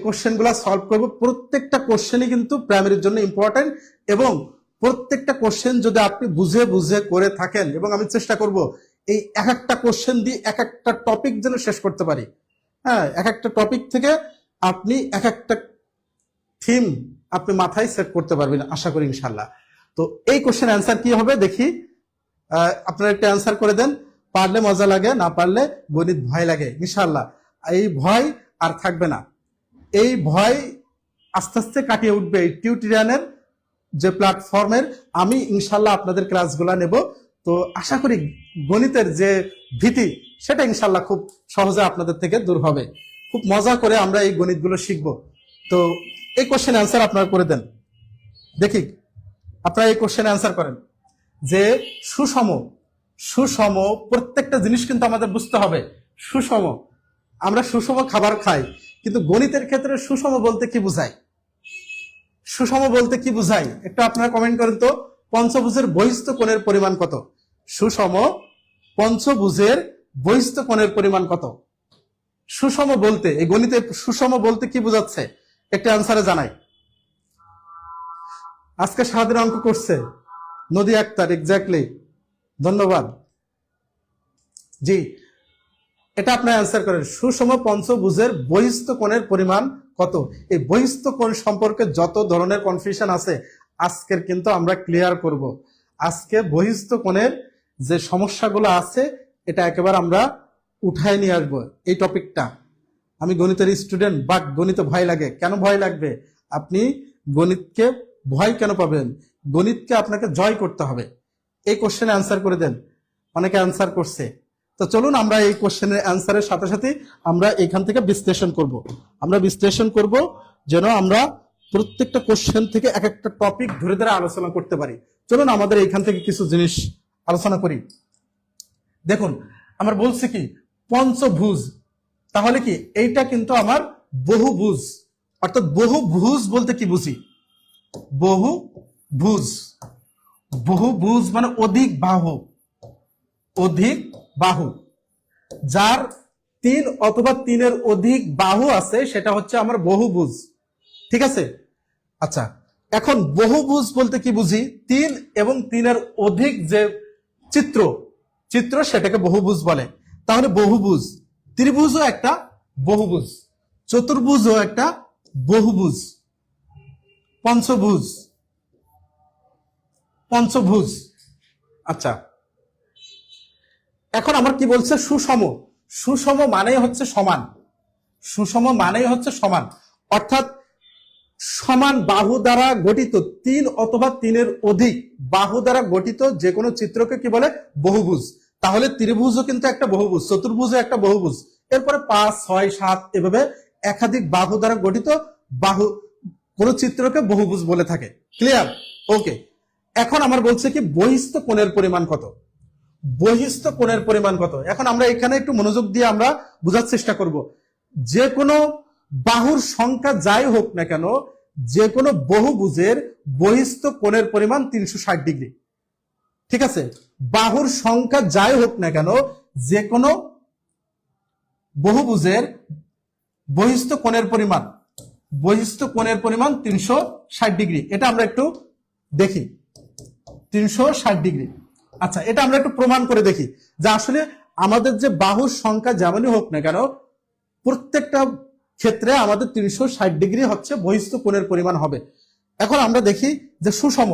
কোশ্চেনগুলো সলভ করব। প্রত্যেকটা কোশ্চেনই কিন্তু প্রাইমারির জন্য ইম্পর্টেন্ট, এবং প্রত্যেকটা কোশ্চেন যদি আপনি বুঝে বুঝে করে থাকেন, এবং আমি চেষ্টা করব এই এক একটা কোশ্চেন দিয়ে এক একটা টপিক যেন শেষ করতে পারি। হ্যাঁ, এক একটা টপিক থেকে আপনি এক একটা থিম আপনি মাথায় সেট করতে পারবেন আশা করি ইনশাল্লাহ। তো এই কোশ্চেন অ্যান্সার কি হবে দেখি, আপনারা একটা অ্যান্সার করে দেন। পারলে মজা লাগে, না পারলে গণিত ভয় লাগে। ইনশাল্লাহ এই ভয় আর থাকবে না, এই ভয় আস্তে আস্তে কাটিয়ে উঠবে। এই টিউটোরিয়ালের যে প্ল্যাটফর্মের আমি ইনশাল্লাহ আপনাদের ক্লাসগুলা নেব। তো আশা করি গণিতের যে ভীতি সেটা ইনশাল্লাহ খুব সহজে আপনাদের থেকে দূর হবে। খুব মজা করে আমরা এই গণিতগুলো শিখব। তো এই কোশ্চেন অ্যান্সার আপনারা করে দেন দেখি। আপনারা এই কোশ্চেন অ্যান্সার করেন যে সুষম, সুষম প্রত্যেকটা জিনিস কিন্তু আমাদের বুঝতে হবে। সুষম, আমরা সুষম খাবার খাই, কিন্তু গণিতের ক্ষেত্রে সুষম বলতে কি বোঝায়? সুষম বলতে কি বোঝায় একটু আপনারা কমেন্ট করেন তো। পঞ্চভুজের বহিস্থ কোণের পরিমাণ কত? সুষম পঞ্চভুজের বহিস্থ কোণের পরিমাণ কত? সুষম বলতে, এই গণিতে সুষম বলতে কি বোঝাচ্ছে একটা আনসারে জানাই। আজকে সারাদিন অঙ্ক করছে নদী আক্তার, এক্স্যাক্টলি, ধন্যবাদ। জি, এটা আপনার অ্যান্সার করেন। সুষম পঞ্চভুজের বহিস্থ কোণের পরিমাণ কত? এই বহিস্থ কোণ সম্পর্কে যত ধরনের কনফিউশন আছে আজকের কিন্তু আমরা ক্লিয়ার করব। আজকে বহিস্থ কোণের যে সমস্যাগুলো আছে এটা একেবারে আমরা উঠায় নিয়ে আসবো এই টপিকটা। আমি গণিতের স্টুডেন্ট, বাট গণিতে ভয় লাগে। কেন ভয় লাগবে? আপনি গণিতকে ভয় কেন পাবেন? গণিতকে আপনাকে জয় করতে হবে। এই কোশ্চেনে অ্যান্সার করে দেন। অনেকে অ্যান্সার করছে। তো চলুন আমরা এই কোশ্চেনের অ্যান্সারের সাথে সাথে আমরা এখান থেকে বিশ্লেষণ করব। আমরা বিশ্লেষণ করব যেন আমরা প্রত্যেকটা কোশ্চেন থেকে এক একটা টপিক ধরে ধরে আলোচনা করতে পারি। চলুন আমাদের এখান থেকে কিছু জিনিস আলোচনা করি। দেখুন, আমার বলছে কি পঞ্চভুজ, তাহলে কি এইটা কিন্তু আমার বহুভুজ। অর্থাৎ বহুভুজ বলতে কি বুঝি? বহুভুজ, বহুভুজ মানে অধিক বাহু, অধিক বাহু। যার তিন অথবা তিনের অধিক বাহু আছে সেটা হচ্ছে আমার বহুভুজ। ঠিক আছে? আচ্ছা, এখন বহুভুজ বলতে কি বুঝি? তিন এবং তিনের অধিক যে চিত্র চিত্র সেটাকে বহুভুজ বলে। তাহলে বহুভুজ, ত্রিভুজও একটা বহুভুজ, চতুর্ভুজও একটা বহুভুজ, পঞ্চভুজ, পঞ্চভুজ। আচ্ছা, এখন আমার কি বলছে? সুষম। সুষম মানেই হচ্ছে সমান, সুষম মানেই হচ্ছে সমান। অর্থাৎ সমান বাহু দ্বারা গঠিত, তিন অথবা তিনের অধিক বাহু দ্বারা গঠিত যে কোনো চিত্রকে কি বলে? বহুভুজ। তাহলে ত্রিভুজও কিন্তু একটা বহুভুজ, চতুর্ভুজও একটা বহুভুজ। এরপরে 5, 6, 7 এভাবে একাধিক বাহু দ্বারা গঠিত বাহু কোন চিত্রকে বহুভুজ বলে থাকে। ক্লিয়ার? ওকে। এখন আমার বলছে কি বহিস্থ কোণের পরিমাণ কত? বহিস্থ কোণের পরিমাণ কত? এখন আমরা এখানে একটু মনোযোগ দিয়ে আমরা বোঝার চেষ্টা করব। যে কোনো বাহুর সংখ্যা যাই হোক না কেন, যে কোনো বহুভুজের বহিস্থ কোণের পরিমাণ 360 ডিগ্রি। ঠিক আছে? বাহুর সংখ্যা যাই হোক না কেন, যে কোনো বহুভুজের বহিস্থ কোণের পরিমাণ, বহিস্থ কোণের পরিমাণ 360 ডিগ্রি। এটা আমরা একটু দেখি, 360 ডিগ্রি। আচ্ছা, এটা আমরা একটু প্রমাণ করে দেখি যে আসলে আমাদের যে বাহুর সংখ্যা যেমনই হোক না কেন, প্রত্যেকটা ক্ষেত্রে আমাদের 360 ডিগ্রি হচ্ছে বহিস্থ কোণের পরিমাণ হবে। এখন আমরা দেখি যে সুষম,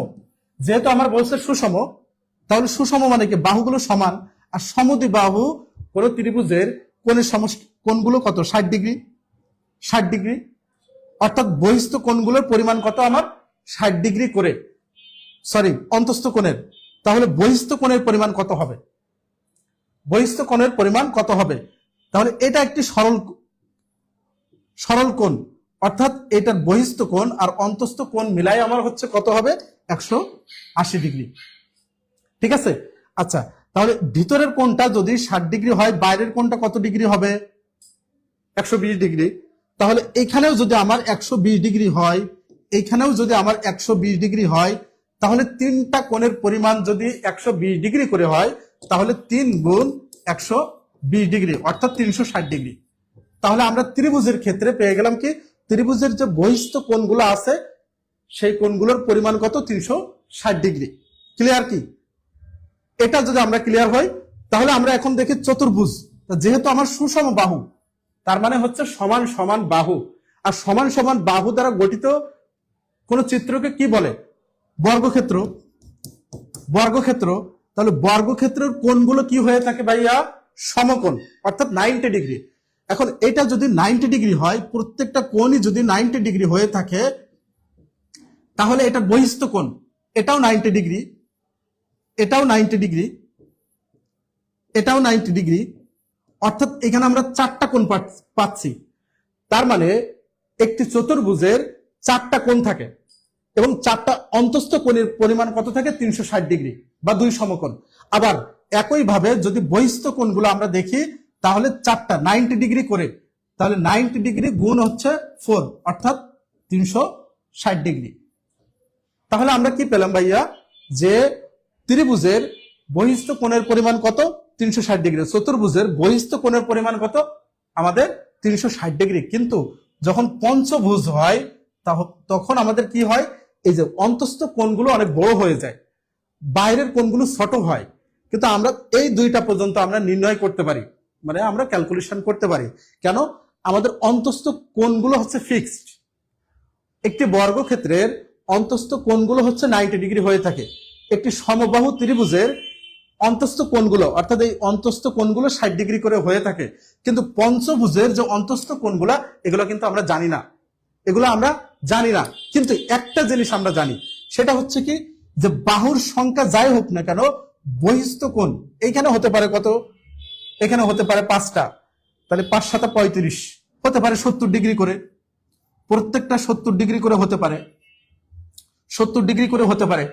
যেহেতু আমার বলছে সুষম, তাহলে সুষম মানে কি? বাহুগুলো সমান। আর সমদ্বিবাহু কোন ত্রিভুজের কোণের কোণগুলো কত? 60 ডিগ্রি, 60 ডিগ্রি। অর্থাৎ বহিস্থ কোণগুলোর পরিমাণ কত? আমার 60 ডিগ্রি করে, সরি অন্তস্থ কোণের। তাহলে বহিস্থ কোণের পরিমাণ কত হবে? বহিস্থ কোণের পরিমাণ কত হবে? তাহলে এটা একটি সরল কোণ, অর্থাৎ এটার বহিস্থ কোণ আর অন্তস্থ কোণ মিলাই আমার হচ্ছে কত হবে? 180 ডিগ্রি। ঠিক আছে? আচ্ছা, তাহলে ভিতরের কোণটা যদি 60 ডিগ্রি হয়, বাইরের কোণটা কত ডিগ্রি হবে? 120 ডিগ্রি। তাহলে এখানেও যদি আমার 120 ডিগ্রি হয়, এইখানেও যদি আমার 120 ডিগ্রি হয়, তাহলে তিনটা কোণের পরিমাণ যদি 120 ডিগ্রি করে হয়, তাহলে 3 গুণ 120 ডিগ্রি অর্থাৎ 360 ডিগ্রি। তাহলে আমরা ত্রিভুজের ক্ষেত্রে পেয়ে গেলাম কি ত্রিভুজের যে বহিস্থ কোণগুলো আছে সেই কোণগুলোর পরিমাণ কত? 360 ডিগ্রি। ক্লিয়ার কি? এটা যদি আমরা ক্লিয়ার হই তাহলে আমরা এখন দেখি চতুর্ভুজ। যেহেতু আমার সুষম বাহু, তার মানে হচ্ছে সমান সমান বাহু, আর সমান সমান বাহু দ্বারা গঠিত কোন চিত্রকে কি বলে? বর্গক্ষেত্র। বর্গক্ষেত্র। তাহলে বর্গক্ষেত্রের কোণগুলো কি হয়ে থাকে ভাইয়া? সমকোণ, অর্থাৎ 90 ডিগ্রি। এখন এটা যদি 90 ডিগ্রি হয়, প্রত্যেকটা কোণই যদি 90 ডিগ্রি হয়ে থাকে, তাহলে এটা বহিস্থ কোণ, এটাও 90 ডিগ্রি, এটাও 90 ডিগ্রি, এটাও 90 ডিগ্রি, অর্থাৎ এখানে আমরা 4টা কোণ পাচ্ছি। তার মানে একটি চতুর্ভুজের 4টা কোণ থাকে এবং 4টা অন্তস্থ কোণের পরিমাণ কত থাকে? 360 ডিগ্রি বা 2 সমকোণ। আবার একইভাবে যদি বহিস্থ কোণগুলো আমরা দেখি তাহলে 4টা 90 ডিগ্রি করে, তাহলে 90 ডিগ্রি গুণ হচ্ছে 4, অর্থাৎ 360 ডিগ্রি। তাহলে আমরা কি পেলাম ভাইয়া? যে ত্রিভুজের বহিস্থ কোণের পরিমাণ কত? 360 ডিগ্রি। চতুর্ভুজের বহিস্থ কোণের পরিমাণ কত? আমাদের 360 ডিগ্রি। কিন্তু যখন পঞ্চভুজ হয় তখন আমাদের কি হয়? এই যে অন্তস্থ কোণগুলো অনেক বড় হয়ে যায়, বাইরের কোণগুলো ছোট হয়। কিন্তু আমরা এই দুইটা পর্যন্ত আমরা নির্ণয় করতে পারি, মানে আমরা ক্যালকুলেশন করতে পারি। কেন? আমাদের অন্তস্থ কোণগুলো হচ্ছে ফিক্সড। একটি বর্গক্ষেত্রের অন্তস্থ কোণগুলো হচ্ছে 90 ডিগ্রি হয়ে থাকে। একটি সমবাহু ত্রিভুজের অন্তস্থ কোণগুলো, অর্থাৎ এই অন্তস্থ কোণগুলো 60 ডিগ্রি করে হয়ে থাকে। কিন্তু পঞ্চভুজের যে অন্তস্থ কোণগুলো, এগুলো কিন্তু আমরা জানি না, এগুলো আমরা জানি না। কিন্তু একটা জিনিস আমরা জানি, সেটা হচ্ছে কি, যে বাহুর সংখ্যা যাই হোক না কেন, বহিস্থ কোণ এইখানে হতে পারে কত? এখানে হতে পারে 5টা, তাহলে 5 7 35, হতে পারে 70 ডিগ্রি করে, প্রত্যেকটা 70 ডিগ্রি করে হতে পারে, 70 ডিগ্রি করে হতে পারে।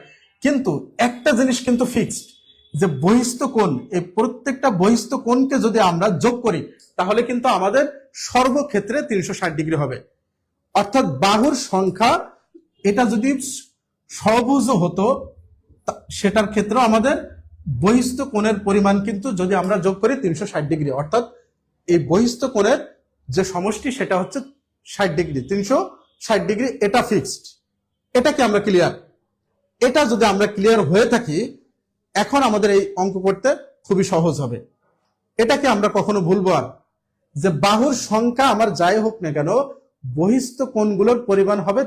কিন্তু একটা জিনিস কিন্তু ফিক্সড, যে বহিস্থ কোণ, এই প্রত্যেকটা বহিস্থ কোণকে যদি আমরা যোগ করি তাহলে কিন্তু আমাদের সর্বক্ষেত্রে 360 ডিগ্রি হবে। অর্থাৎ বাহুর সংখ্যা, এটা যদি সবুজ হতো সেটার ক্ষেত্রে আমাদের বহিস্থ কোণের পরিমাণ কিন্তু যদি আমরা যোগ করি 360 ডিগ্রি, অর্থাৎ এই বহিস্থ কোণের যে সমষ্টি সেটা হচ্ছে 60 ডিগ্রি, 360 ডিগ্রি, এটা ফিক্সড। এটা কি আমরা ক্লিয়ার? এটা যদি আমরা ক্লিয়ার হয়ে থাকি, এখন আমাদের এই অঙ্ক করতে খুবই সহজ হবে। এটাকে আমরা কখনো ভুলবো আর, যে বাহুর সংখ্যা আমার যাই হোক না কেন, বহিস্থ কোণগুলোর পরিমাণ হবে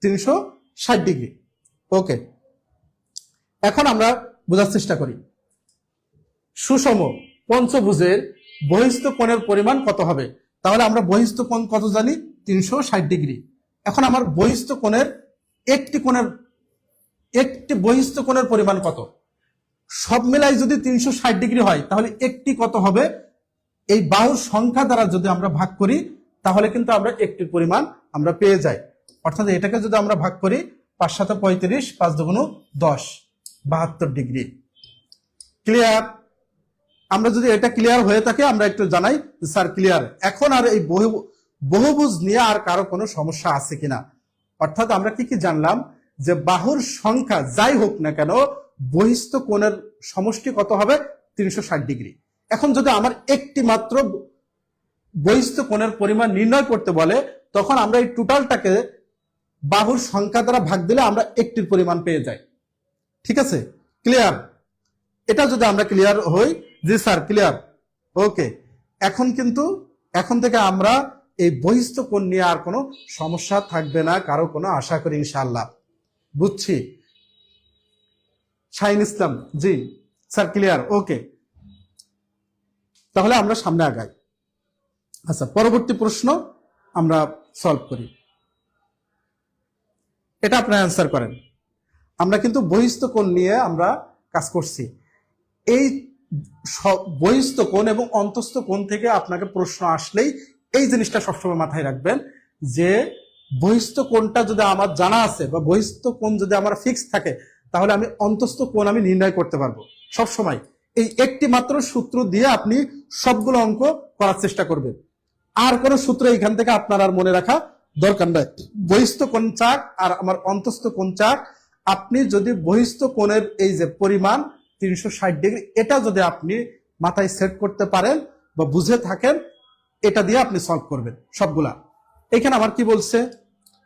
360 ডিগ্রি। ওকে, এখন আমরা বোঝার চেষ্টা করি, সুষম পঞ্চভুজের বহিস্থ কোণের পরিমাণ কত হবে। তাহলে আমরা বহিস্থ কোণ কত জানি? 360 ডিগ্রি। এখন আমার বহিস্থ কোণের একটি বহিস্থ কোণের পরিমাণ কত? সব মিলাই যদি 360 ডিগ্রি হয় তাহলে একটি কত হবে? এই বাহুর সংখ্যা দ্বারা যদি আমরা ভাগ করি তাহলে কিন্তু আমরা একটির পরিমাণ আমরা পেয়ে যাই। অর্থাৎ এটাকে যদি আমরা ভাগ করি 5 7 35, 5 2 10, 72 ডিগ্রি। ক্লিয়ার? আমরা যদি এটা ক্লিয়ার হয়ে থাকে আমরা একটু জানাই স্যার ক্লিয়ার। এখন আর এই বহুভুজ নিয়ে আর কারো কোনো সমস্যা আছে কিনা? অর্থাৎ আমরা কি কি জানলাম, যে বাহুর সংখ্যা যাই হোক না কেন, বহিস্থ কোণের সমষ্টি কত হবে? 360 ডিগ্রি। এখন যদি আমার একটি মাত্র বহিস্থ কোণের পরিমাণ নির্ণয় করতে বলে, তখন আমরা এই টোটালটাকে বাহুর সংখ্যা দ্বারা ভাগ দিলে আমরা একটির পরিমাণ পেয়ে যাই। ঠিক আছে? ক্লিয়ার? এটা যদি আমরা ক্লিয়ার হই, জি স্যার ক্লিয়ার, ওকে। এখন থেকে আমরা এই বহিস্থ কোণ নিয়ে আর কোনো সমস্যা থাকবে না কারো, কোনো আশা করি ইনশাআল্লাহ। বুঝছি। শাহিন ইসলাম, জি স্যার ক্লিয়ার, ওকে। তাহলে আমরা সামনে আগাই। আচ্ছা, পরবর্তী প্রশ্ন আমরা সলভ করি। এটা আপনারা অ্যান্সার করেন। আমরা কিন্তু বহিস্থ কোণ নিয়ে আমরা কাজ করছি। এই বহিস্থ কোণ এবং অন্তস্থ কোণ থেকে আপনাকে প্রশ্ন আসলেই এই জিনিসটা সবসময় মাথায় রাখবেন, যে বহিস্থ কোণটা যদি আমার জানা আছে বা বহিস্থ কোণ যদি আমার ফিক্স থাকে, তাহলে আমি অন্তস্থ কোণ আমি নির্ণয় করতে পারবো সবসময়। এই একটি মাত্র সূত্র দিয়ে আপনি সবগুলো অঙ্ক করার চেষ্টা করবেন। আর কোন সূত্র এখান থেকে আপনার আর মনে রাখা দরকার নাই। বহিস্থ কোণ চাক আর আমার অন্তস্থ কোণ চাক, আপনি যদি বহিস্থ কোণের এই যে পরিমাণ 360 ডিগ্রি, এটা যদি আপনি মাথায় সেট করতে পারেন বা বুঝে থাকেন, এটা দিয়ে আপনি সলভ করবেন সবগুলা। এখানে আমার কি বলছে,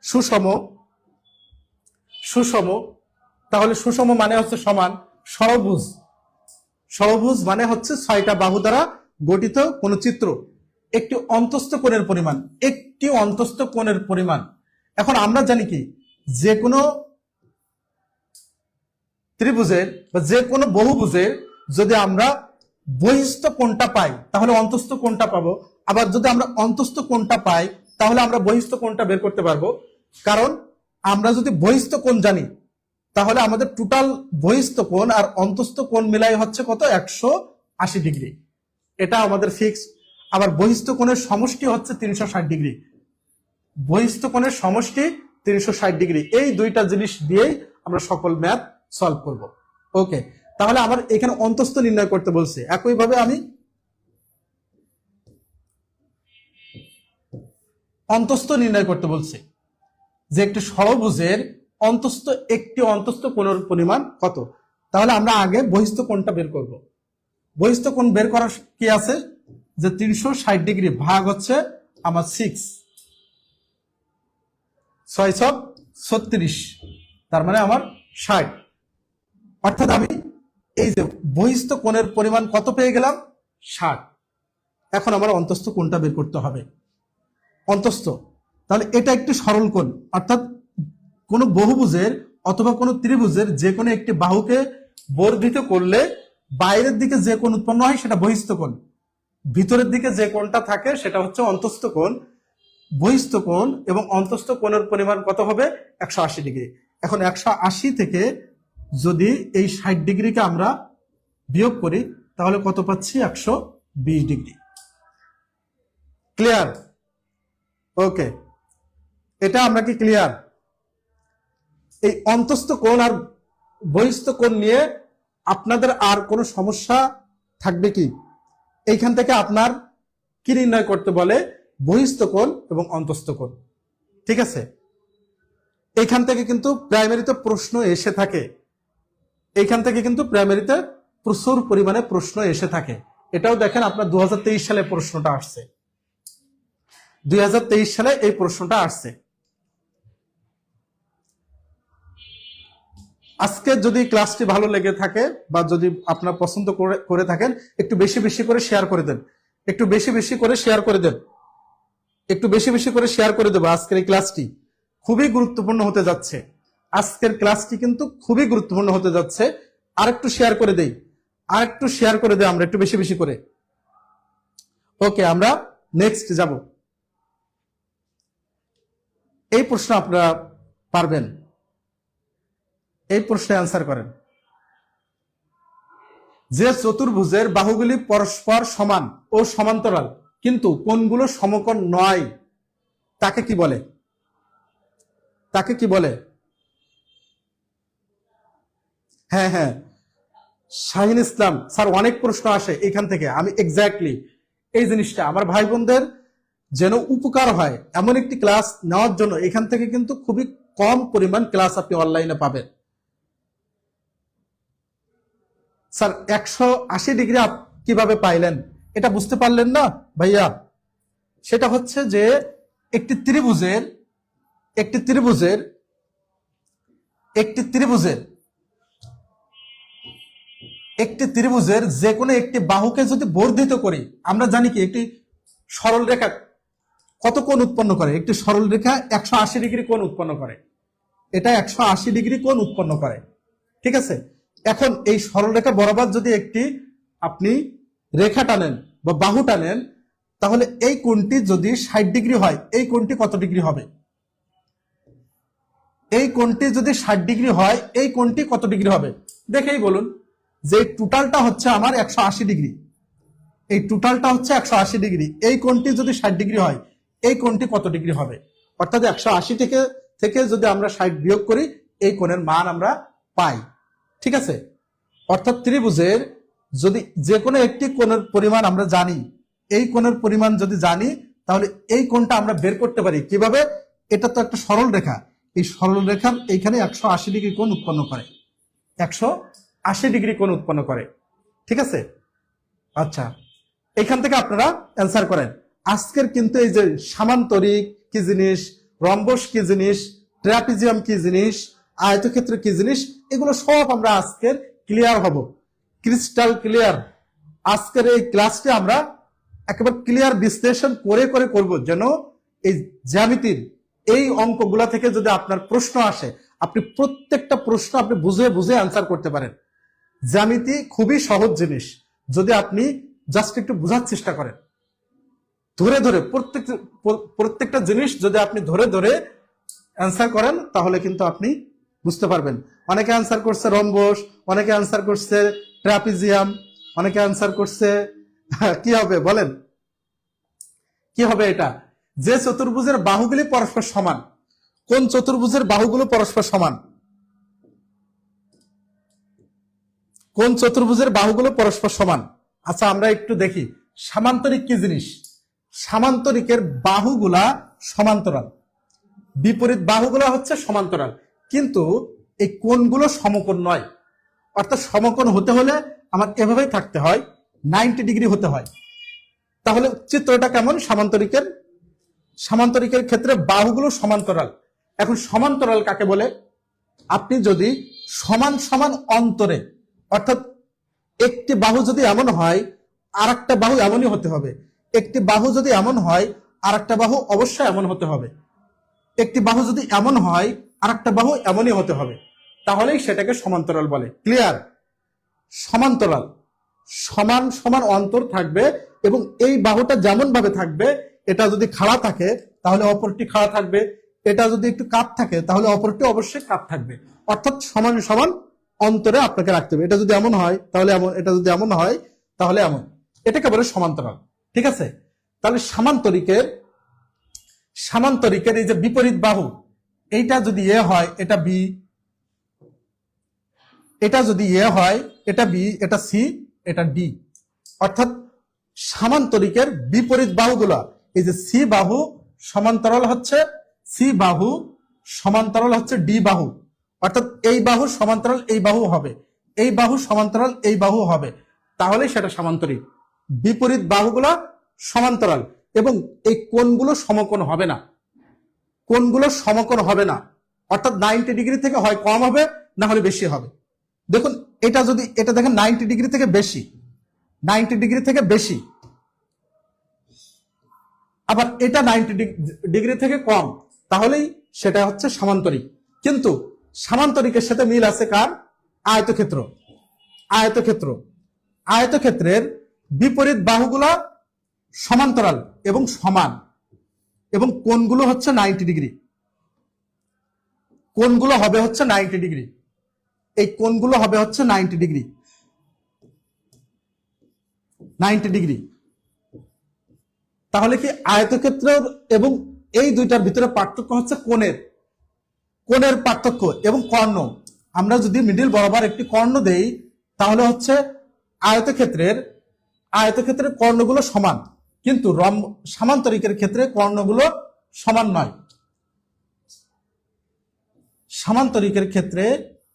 সুষম। সুষম, তাহলে সুষম মানে হচ্ছে সমান। ষড়ভুজ, ষড়ভুজ মানে হচ্ছে 6টা বাহু দ্বারা গঠিত কোন চিত্র। একটি অন্তস্থ কোণের পরিমাণ, একটি অন্তস্থ কোণের পরিমাণ। এখন আমরা জানি কি, যে কোনো ত্রিভুজের বা যে কোনো বহুভুজের যদি আমরা বহিস্থ কোণটা পাই তাহলে অন্তস্থ কোণটা পাবো, আবার যদি আমরা অন্তস্থ কোণটা পাই তাহলে আমরা বহিস্থ কোণটা বের করতে পারবো। কারণ আমরা যদি বহিস্থ কোণ জানি তাহলে আমাদের টোটাল বহিস্থ কোণ আর অন্তস্থ কোণ মিলাই হচ্ছে কত, 180 ডিগ্রি। এটা আমাদের ফিক্সড। আবার বহিস্থ কোণের সমষ্টি হচ্ছে 360 ডিগ্রি। বহিস্থ কোণের সমষ্টি 360 ডিগ্রি। এই দুইটা জিনিস দিয়েই আমরা সকল ম্যাথ সলভ করব। ওকে, তাহলে আমার এখানে অন্তস্থ নির্ণয় করতে বলছে। একইভাবে আমি অন্তস্থ নির্ণয় করতে বলছে যে একটি ষড়ভুজের অন্তস্থ, একটি অন্তস্থ কোণের পরিমাণ কত। তাহলে আমরা আগে বহিস্থ কোণটা বের করব। বহিস্থ কোণ বের করার কি আছে, যে 360 ডিগ্রি ভাগ হচ্ছে আমার 6, 636, তার মানে আমার 60। অর্থাৎ আমি এই যে বহিস্থ কোণের পরিমাণ কত পেয়ে গেলাম, 60। এখন আমার অন্তস্থ কোণটা বের করতে হবে। অন্তস্থ, তাহলে এটা একটি সরল কোণ, অর্থাৎ কোনো বহুভুজের অথবা কোনো ত্রিভুজের যে কোনো একটি বাহুকে বর্ধিত করলে বাইরের দিকে যে কোণ উৎপন্ন হয় সেটা বহিস্থ কোণ, ভিতরের দিকে যে কোণটা থাকে সেটা হচ্ছে অন্তস্থ কোণ। বহিস্থ কোণ এবং অন্তস্থ কোণের পরিমাণ কত হবে, 180 ডিগ্রি। এখন 180 থেকে যদি এই 60 ডিগ্রিকে আমরা বিয়োগ করি তাহলে কত পাচ্ছি, 120 ডিগ্রি। ক্লিয়ার? ওকে, এটা আমরা কি ক্লিয়ার? এই অন্তস্থ কোণ আর বহিস্থ কোণ নিয়ে আপনাদের আর কোনো সমস্যা থাকবে কি? এইখান থেকে আপনার কি নির্ণয় করতে বলে, বহিস্থ কোণ এবং অন্তস্থ কোণ। ঠিক আছে, এইখান থেকে কিন্তু প্রাইমারিতে প্রশ্ন এসে থাকে। এইখান থেকে কিন্তু প্রাইমারিতে প্রচুর পরিমাণে প্রশ্ন এসে থাকে। এটাও দেখেন আপনার 2023 সালে প্রশ্নটা আসছে। 2023 সালে এই প্রশ্নটা আসছে। আজকে যদি ক্লাসটি ভালো লেগে থাকে বা যদি আপনার পছন্দ করে থাকেন, একটু বেশি বেশি করে শেয়ার করে দেন, একটু বেশি বেশি করে শেয়ার করে দেন, একটু বেশি বেশি করে শেয়ার করে দেবো। আজকের এই ক্লাসটি খুবই গুরুত্বপূর্ণ হতে যাচ্ছে। আজকের ক্লাসটি কিন্তু খুবই গুরুত্বপূর্ণ হতে যাচ্ছে। আর একটু শেয়ার করে দেই, আর একটু শেয়ার করে দেই আমরা একটু বেশি বেশি করে। ওকে, আমরা নেক্সট যাব। এই প্রশ্ন আপনারা পারবেন, এই প্রশ্নে অ্যান্সার করেন। যে চতুর্ভুজের বাহুগুলি পরস্পর সমান ও সমান্তরাল কিন্তু কোণগুলো সমকোণ নয় তাকে কি বলে? তাকে কি বলে? হ্যাঁ হ্যাঁ, শাহিন ইসলাম স্যার, অনেক প্রশ্ন আসে এখান থেকে। আমি এক্স্যাক্টলি এই জিনিসটা আমার ভাই বোনদের যেন উপকার হয় এমন একটি ক্লাস নেওয়ার জন্য এখান থেকে কিন্তু খুবই কম পরিমাণ ক্লাস আপনি অনলাইনে পাবেন। স্যার 180 ডিগ্রি কিভাবে পাইলেন, এটা বুঝতে পারলেন না ভাইয়া? সেটা হচ্ছে যে একটি ত্রিভুজের একটি ত্রিভুজের একটি ত্রিভুজের একটি ত্রিভুজের যে কোনো একটি বাহুকে যদি বর্ধিত করি, আমরা জানি কি একটি সরল রেখা কত কোণ উৎপন্ন করে? একটি সরল রেখা 180 ডিগ্রি কোণ উৎপন্ন করে। এটা 180 ডিগ্রি কোণ উৎপন্ন করে। ঠিক আছে, এখন এই সরলরেখা বরাবর যদি একটি আপনি রেখা টানেন বা বাহু টানেন, তাহলে এই কোণটি যদি 60 ডিগ্রি হয়, এই কোণটি কত ডিগ্রি হবে? এই কোণটি যদি 60 ডিগ্রি হয়, এই কোণটি কত ডিগ্রি হবে? দেখেই বলুন। যে টোটালটা হচ্ছে আমার 180 ডিগ্রি, এই টোটালটা হচ্ছে 180 ডিগ্রি। এই কোণটি যদি 60 ডিগ্রি হয়, এই কোণটি কত ডিগ্রি হবে? অর্থাৎ 180 থেকে যদি আমরা 60 বিয়োগ করি, এই কোণের মান আমরা পাই। ঠিক আছে, অর্থাৎ ত্রিভুজের যদি যে কোনো একটি কোণের পরিমাণ আমরা জানি, এই কোণের পরিমাণ যদি জানি তাহলে এই কোণটা আমরা বের করতে পারি কিভাবে? এটা তো একটা সরল রেখা, এই সরল রেখার এইখানে 180 ডিগ্রি কোণ উৎপন্ন করে, 180 ডিগ্রি কোণ উৎপন্ন করে। ঠিক আছে, আচ্ছা, এখান থেকে আপনারা অ্যান্সার করেন। আজকের কিন্তু এই যে সামান্তরিক কি জিনিস, রম্বস কি জিনিস, ট্রাপিজিয়াম কি জিনিস, আয়তক্ষেত্র কি জিনিস, এগুলো সব আমরা আজকের ক্লিয়ার হব, ক্রিস্টাল ক্লিয়ার। আজকের এই ক্লাসটি আমরা একেবারে ক্লিয়ার বিশ্লেষণ করে করে করব, যেন এই জ্যামিতির এই অঙ্কগুলা থেকে যদি আপনার প্রশ্ন আসে, আপনি প্রত্যেকটা প্রশ্ন আপনি বুঝে বুঝে অ্যান্সার করতে পারেন। জ্যামিতি খুবই সহজ জিনিস, যদি আপনি জাস্ট একটু বোঝার চেষ্টা করেন, ধরে ধরে প্রত্যেকটা জিনিস যদি আপনি ধরে ধরে অ্যান্সার করেন, তাহলে কিন্তু আপনি বুঝতে পারবেন। অনেকে অ্যান্সার করছে রম্বস, অনেকে অ্যান্সার করছে ট্রাপিজিয়াম, অনেকে অ্যান্সার করছে কি হবে বলেন, কি হবে এটা? যে চতুর্ভুজের বাহুগুলি পরস্পর সমান। কোন চতুর্ভুজের বাহুগুলো পরস্পর সমান? কোন চতুর্ভুজের বাহুগুলো পরস্পর সমান? আচ্ছা, আমরা একটু দেখি সামান্তরিক কি জিনিস। সামান্তরিকের বাহুগুলা সমান্তরাল, বিপরীত বাহুগুলো হচ্ছে সমান্তরাল, কিন্তু এই কোণগুলো সমকোণ নয়। অর্থাৎ সমকোণ হতে হলে আমার এভাবেই থাকতে হয়, 90 ডিগ্রি হতে হয়। তাহলে চিত্রটা কেমন সামান্তরিকের? সামান্তরিকের ক্ষেত্রে বাহুগুলো সমান্তরাল। এখন সমান্তরাল কাকে বলে? আপনি যদি সমান সমান অন্তরে, অর্থাৎ একটি বাহু যদি এমন হয় আর একটা বাহু এমনই হতে হবে, একটি বাহু যদি এমন হয় আর একটা বাহু অবশ্যই এমন হতে হবে, একটি বাহু যদি এমন হয় আর একটা বাহু এমনই হতে হবে, তাহলেই সেটাকে সমান্তরাল বলে। ক্লিয়ার? সমান্তরাল, সমান সমান অন্তর থাকবে এবং এই বাহুটা যেমন ভাবে থাকবে, এটা যদি খাড়া থাকে তাহলে অপরটি খাড়া থাকবে, এটা যদি একটু কাত থাকে তাহলে অপরটি অবশ্যই কাত থাকবে। অর্থাৎ সমান সমান অন্তরে আপনাকে রাখতে হবে। এটা যদি এমন হয় তাহলে এমন, এটা যদি এমন হয় তাহলে এমন, এটাকে বলে সমান্তরাল। ঠিক আছে? তাহলে সামান্তরিকের এই যে বিপরীত বাহু, এইটা যদি এ হয় এটা বি, এটা যদি এ হয় এটা বি, এটা সি, এটা ডি। অর্থাৎ সামান্তরিকের বিপরীত বাহুগুলা, এই যে সি বাহু সমান্তরাল হচ্ছে সি বাহু, সমান্তরাল হচ্ছে ডি বাহু। অর্থাৎ এই বাহু সমান্তরাল এই বাহু হবে, এই বাহু সমান্তরাল এই বাহু হবে, তাহলে সেটা সামান্তরিক। বিপরীত বাহুগুলা সমান্তরাল এবং এই কোণগুলো সমকোণ হবে না, কোণগুলো সমকোণ হবে না। অর্থাৎ 90 ডিগ্রি থেকে হয় কম হবে, না হলে বেশি হবে। দেখুন এটা যদি, এটা দেখেন 90 ডিগ্রি থেকে বেশি, 90 ডিগ্রি থেকে বেশি, আবার এটা 90 ডিগ্রি থেকে কম, তাহলেই সেটা হচ্ছে সামান্তরিক। কিন্তু সামান্তরিকের সাথে মিল আছে কার? আয়তক্ষেত্র। আয়তক্ষেত্র, আয়তক্ষেত্রের বিপরীত বাহুগুলা সমান্তরাল এবং সমান, এবং কোণগুলো হচ্ছে 90 ডিগ্রি। কোণগুলো হবে হচ্ছে 90 ডিগ্রি, এই কোণগুলো হবে হচ্ছে 90 ডিগ্রি, 90 ডিগ্রি। তাহলে কি আয়তক্ষেত্র এবং এই দুইটার ভিতরে পার্থক্য হচ্ছে কোণের, কোণের পার্থক্য এবং কর্ণ। আমরা যদি মিডিল বরাবর একটি কর্ণ দেই তাহলে হচ্ছে আয়তক্ষেত্রের কর্ণগুলো সমান, কিন্তু সামান্তরিকের ক্ষেত্রে কর্ণগুলো সমান নয়। সামান্তরিকের ক্ষেত্রে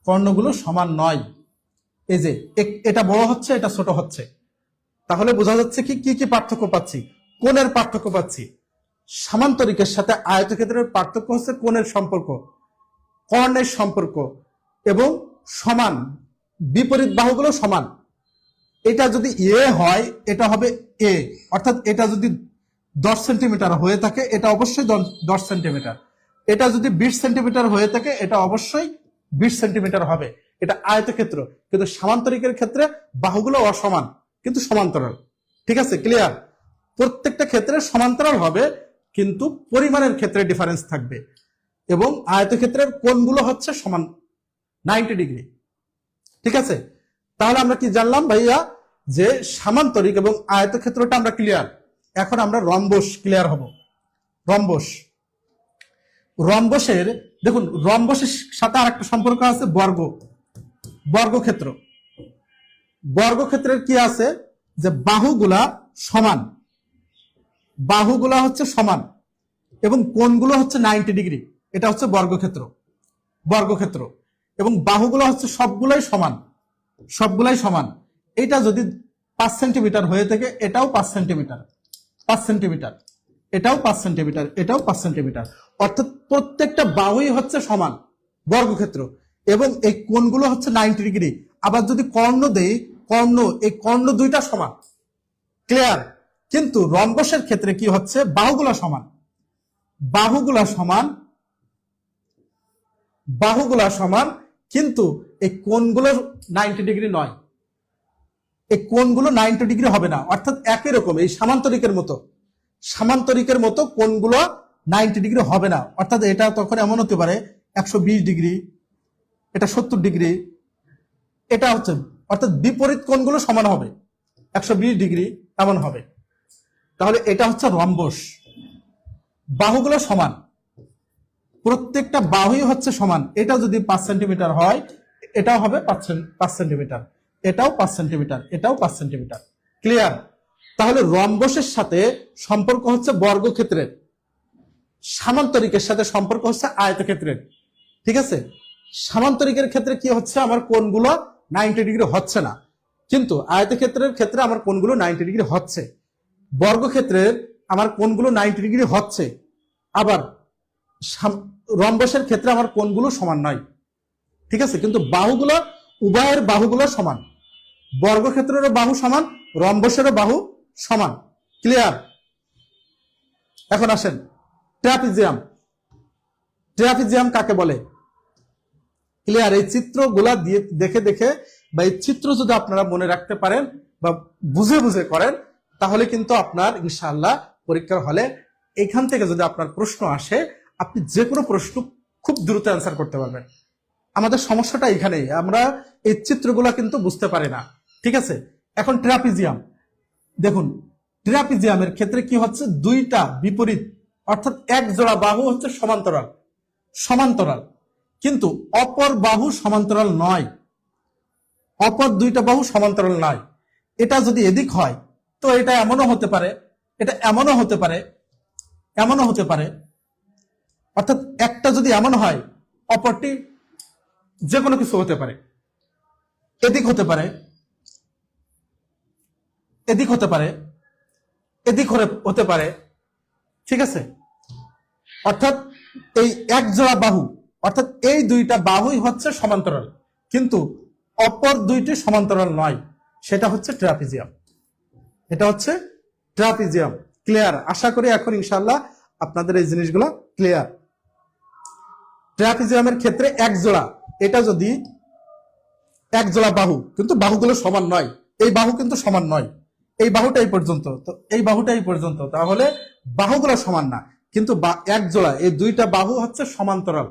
কর্ণগুলো সমান নয়। এই যে এটা বড় হচ্ছে, এটা ছোট হচ্ছে, তাহলে বোঝা যাচ্ছে কি কি পার্থক্য পাচ্ছি? কোণের পার্থক্য পাচ্ছি। সামান্তরিকের সাথে আয়তক্ষেত্রের পার্থক্য হচ্ছে কোণের সম্পর্ক, কর্ণের সম্পর্ক এবং সমান, বিপরীত বাহুগুলো সমান। এটা যদি এ হয় এটা হবে এ, অর্থাৎ এটা যদি 10 সেন্টিমিটার হয়ে থাকে এটা অবশ্যই 10 সেন্টিমিটার, এটা যদি 20 সেন্টিমিটার হয়ে থাকে এটা অবশ্যই 20 সেন্টিমিটার হবে। এটা আয়তক্ষেত্র। কিন্তু সামান্তরিকের ক্ষেত্রে বাহুগুলো অসমান কিন্তু সমান্তরাল। ঠিক আছে? ক্লিয়ার? প্রত্যেকটা ক্ষেত্রে সমান্তরাল হবে কিন্তু পরিমাণের ক্ষেত্রে ডিফারেন্স থাকবে, এবং আয়তক্ষেত্রের কোণগুলো হচ্ছে সমান 90 ডিগ্রি। ঠিক আছে? তাহলে আমরা কি জানলাম ভাইয়া? যে সামান্তরিক এবং আয়তক্ষেত্রটা আমরা ক্লিয়ার। এখন আমরা রম্বস ক্লিয়ার হব। রম্বস, রম্বসের দেখুন, রম্বসের সাথে আরেকটা সম্পর্ক আছে বর্গক্ষেত্র। বর্গক্ষেত্রের কি আছে? যে বাহুগুলা সমান, বাহুগুলা হচ্ছে সমান এবং কোণগুলো হচ্ছে 90 ডিগ্রি, এটা হচ্ছে বর্গক্ষেত্র। বর্গক্ষেত্র এবং বাহুগুলো হচ্ছে সবগুলাই সমান, সবগুলাই সমান। এটা যদি 5 সেন্টিমিটার হয়ে থাকে এটাও 5 সেন্টিমিটার, 5 সেন্টিমিটার, এটাও 5 সেন্টিমিটার, এটাও 5 সেন্টিমিটার। অর্থাৎ প্রত্যেকটা বাহুই হচ্ছে সমান বর্গক্ষেত্র, এবং এই কোণগুলো হচ্ছে 90 ডিগ্রি। আবার যদি কর্ণ দেই, কর্ণ, এই কর্ণ দুইটা সমান, ক্লিয়ার। কিন্তু রম্বসের ক্ষেত্রে কি হচ্ছে, বাহুগুলো সমান, বাহুগুলা সমান, বাহুগুলা সমান, কিন্তু এই কোণগুলো 90 ডিগ্রি নয়, এই কোণগুলো 90 ডিগ্রি হবে না। অর্থাৎ একই রকম এই সামান্তরিকের মতো, সামান্তরিকের মতো কোণগুলো 90 ডিগ্রি হবে না। অর্থাৎ এটা তখন এমন হতে পারে 120 ডিগ্রি, এটা 70 ডিগ্রি, এটা হচ্ছে, অর্থাৎ বিপরীত কোণগুলো সমান হবে, 120 ডিগ্রি এমন হবে। তাহলে এটা হচ্ছে রম্বস, বাহুগুলো সমান, প্রত্যেকটা বাহুই হচ্ছে সমান। এটা যদি 5 সেন্টিমিটার হয়, এটাও হবে 5 সেন্টিমিটার, এটাও 5 সেন্টিমিটার, এটাও 5 সেন্টিমিটার, ক্লিয়ার। তাহলে রম্বসের সাথে সম্পর্ক হচ্ছে বর্গক্ষেত্রের, সামান্তরিকের সাথে সম্পর্ক হচ্ছে আয়তক্ষেত্রের, ঠিক আছে। সামান্তরিকের ক্ষেত্রে কি হচ্ছে, আমার কোণগুলো 90 ডিগ্রি হচ্ছে না, কিন্তু আয়তক্ষেত্রের ক্ষেত্রে আমার কোণগুলো 90 ডিগ্রি হচ্ছে। বর্গক্ষেত্রের আমার কোণগুলো 90 ডিগ্রি হচ্ছে, আবার রম্বসের ক্ষেত্রে আমার কোণগুলো সমান নয়, ঠিক আছে। কিন্তু বাহুগুলো, উভয়ের বাহুগুলো সমান, বর্গক্ষেত্রেরও বাহু সমান, রম্বসেরও বাহু সমান, ক্লিয়ার। এখন আসেন ট্রাপিজিয়াম। ট্রাপিজিয়াম কাকে বলে, ক্লিয়ার। এই চিত্রগুলা দিয়ে দেখে দেখে, বা এই চিত্র যদি আপনারা মনে রাখতে পারেন বা বুঝে বুঝে করেন, তাহলে কিন্তু আপনার ইনশাআল্লাহ পরীক্ষার হলে এখান থেকে যদি আপনার প্রশ্ন আসে, আপনি যে কোনো প্রশ্ন খুব দ্রুত অ্যান্সার করতে পারবেন। আমাদের সমস্যাটা এখানেই, আমরা এই চিত্রগুলা কিন্তু বুঝতে পারি না, ঠিক আছে। এখন ট্রাপিজিয়াম দেখুন, ট্রাপিজিয়ামের ক্ষেত্রে কি হচ্ছে, দুইটা বিপরীত, অর্থাৎ এক জোড়া বাহু হচ্ছে সমান্তরাল, সমান্তরাল, কিন্তু অপর বাহু সমান্তরাল নয়, অপর দুইটা বাহু সমান্তরাল নয়। এটা যদি এদিক হয়, তো এটা এমনও হতে পারে, এটা এমনও হতে পারে, এমনও হতে পারে। অর্থাৎ একটা যদি এমন হয়, অপরটি যে কোনো কিছু হতে পারে, এদিক হতে পারে, এদিক হতে পারে, এদিক হতে পারে, ঠিক আছে। অর্থাৎ এই এক জোড়া বাহু, অর্থাৎ এই দুইটা বাহুই হচ্ছে সমান্তরাল, কিন্তু অপর দুইটি সমান্তরাল নয়, সেটা হচ্ছে ট্রাপিজিয়াম, এটা হচ্ছে ট্রাপিজিয়াম, ক্লিয়ার। আশা করি এখন ইনশাআল্লাহ আপনাদের এই জিনিসগুলো ক্লিয়ার। ট্রাপিজিয়ামের ক্ষেত্রে এক জোড়া, এটা যদি এক জোড়া বাহু, কিন্তু বাহুগুলো সমান নয়, এই বাহু কিন্তু সমান নয়, এই বাহুটা এই পর্যন্ত, তো এই বাহুটা এই পর্যন্ত, তাহলে বাহুগুলো সমান না, কিন্তু এক জোড়া, এই দুইটা বাহু হচ্ছে সমান্তরাল,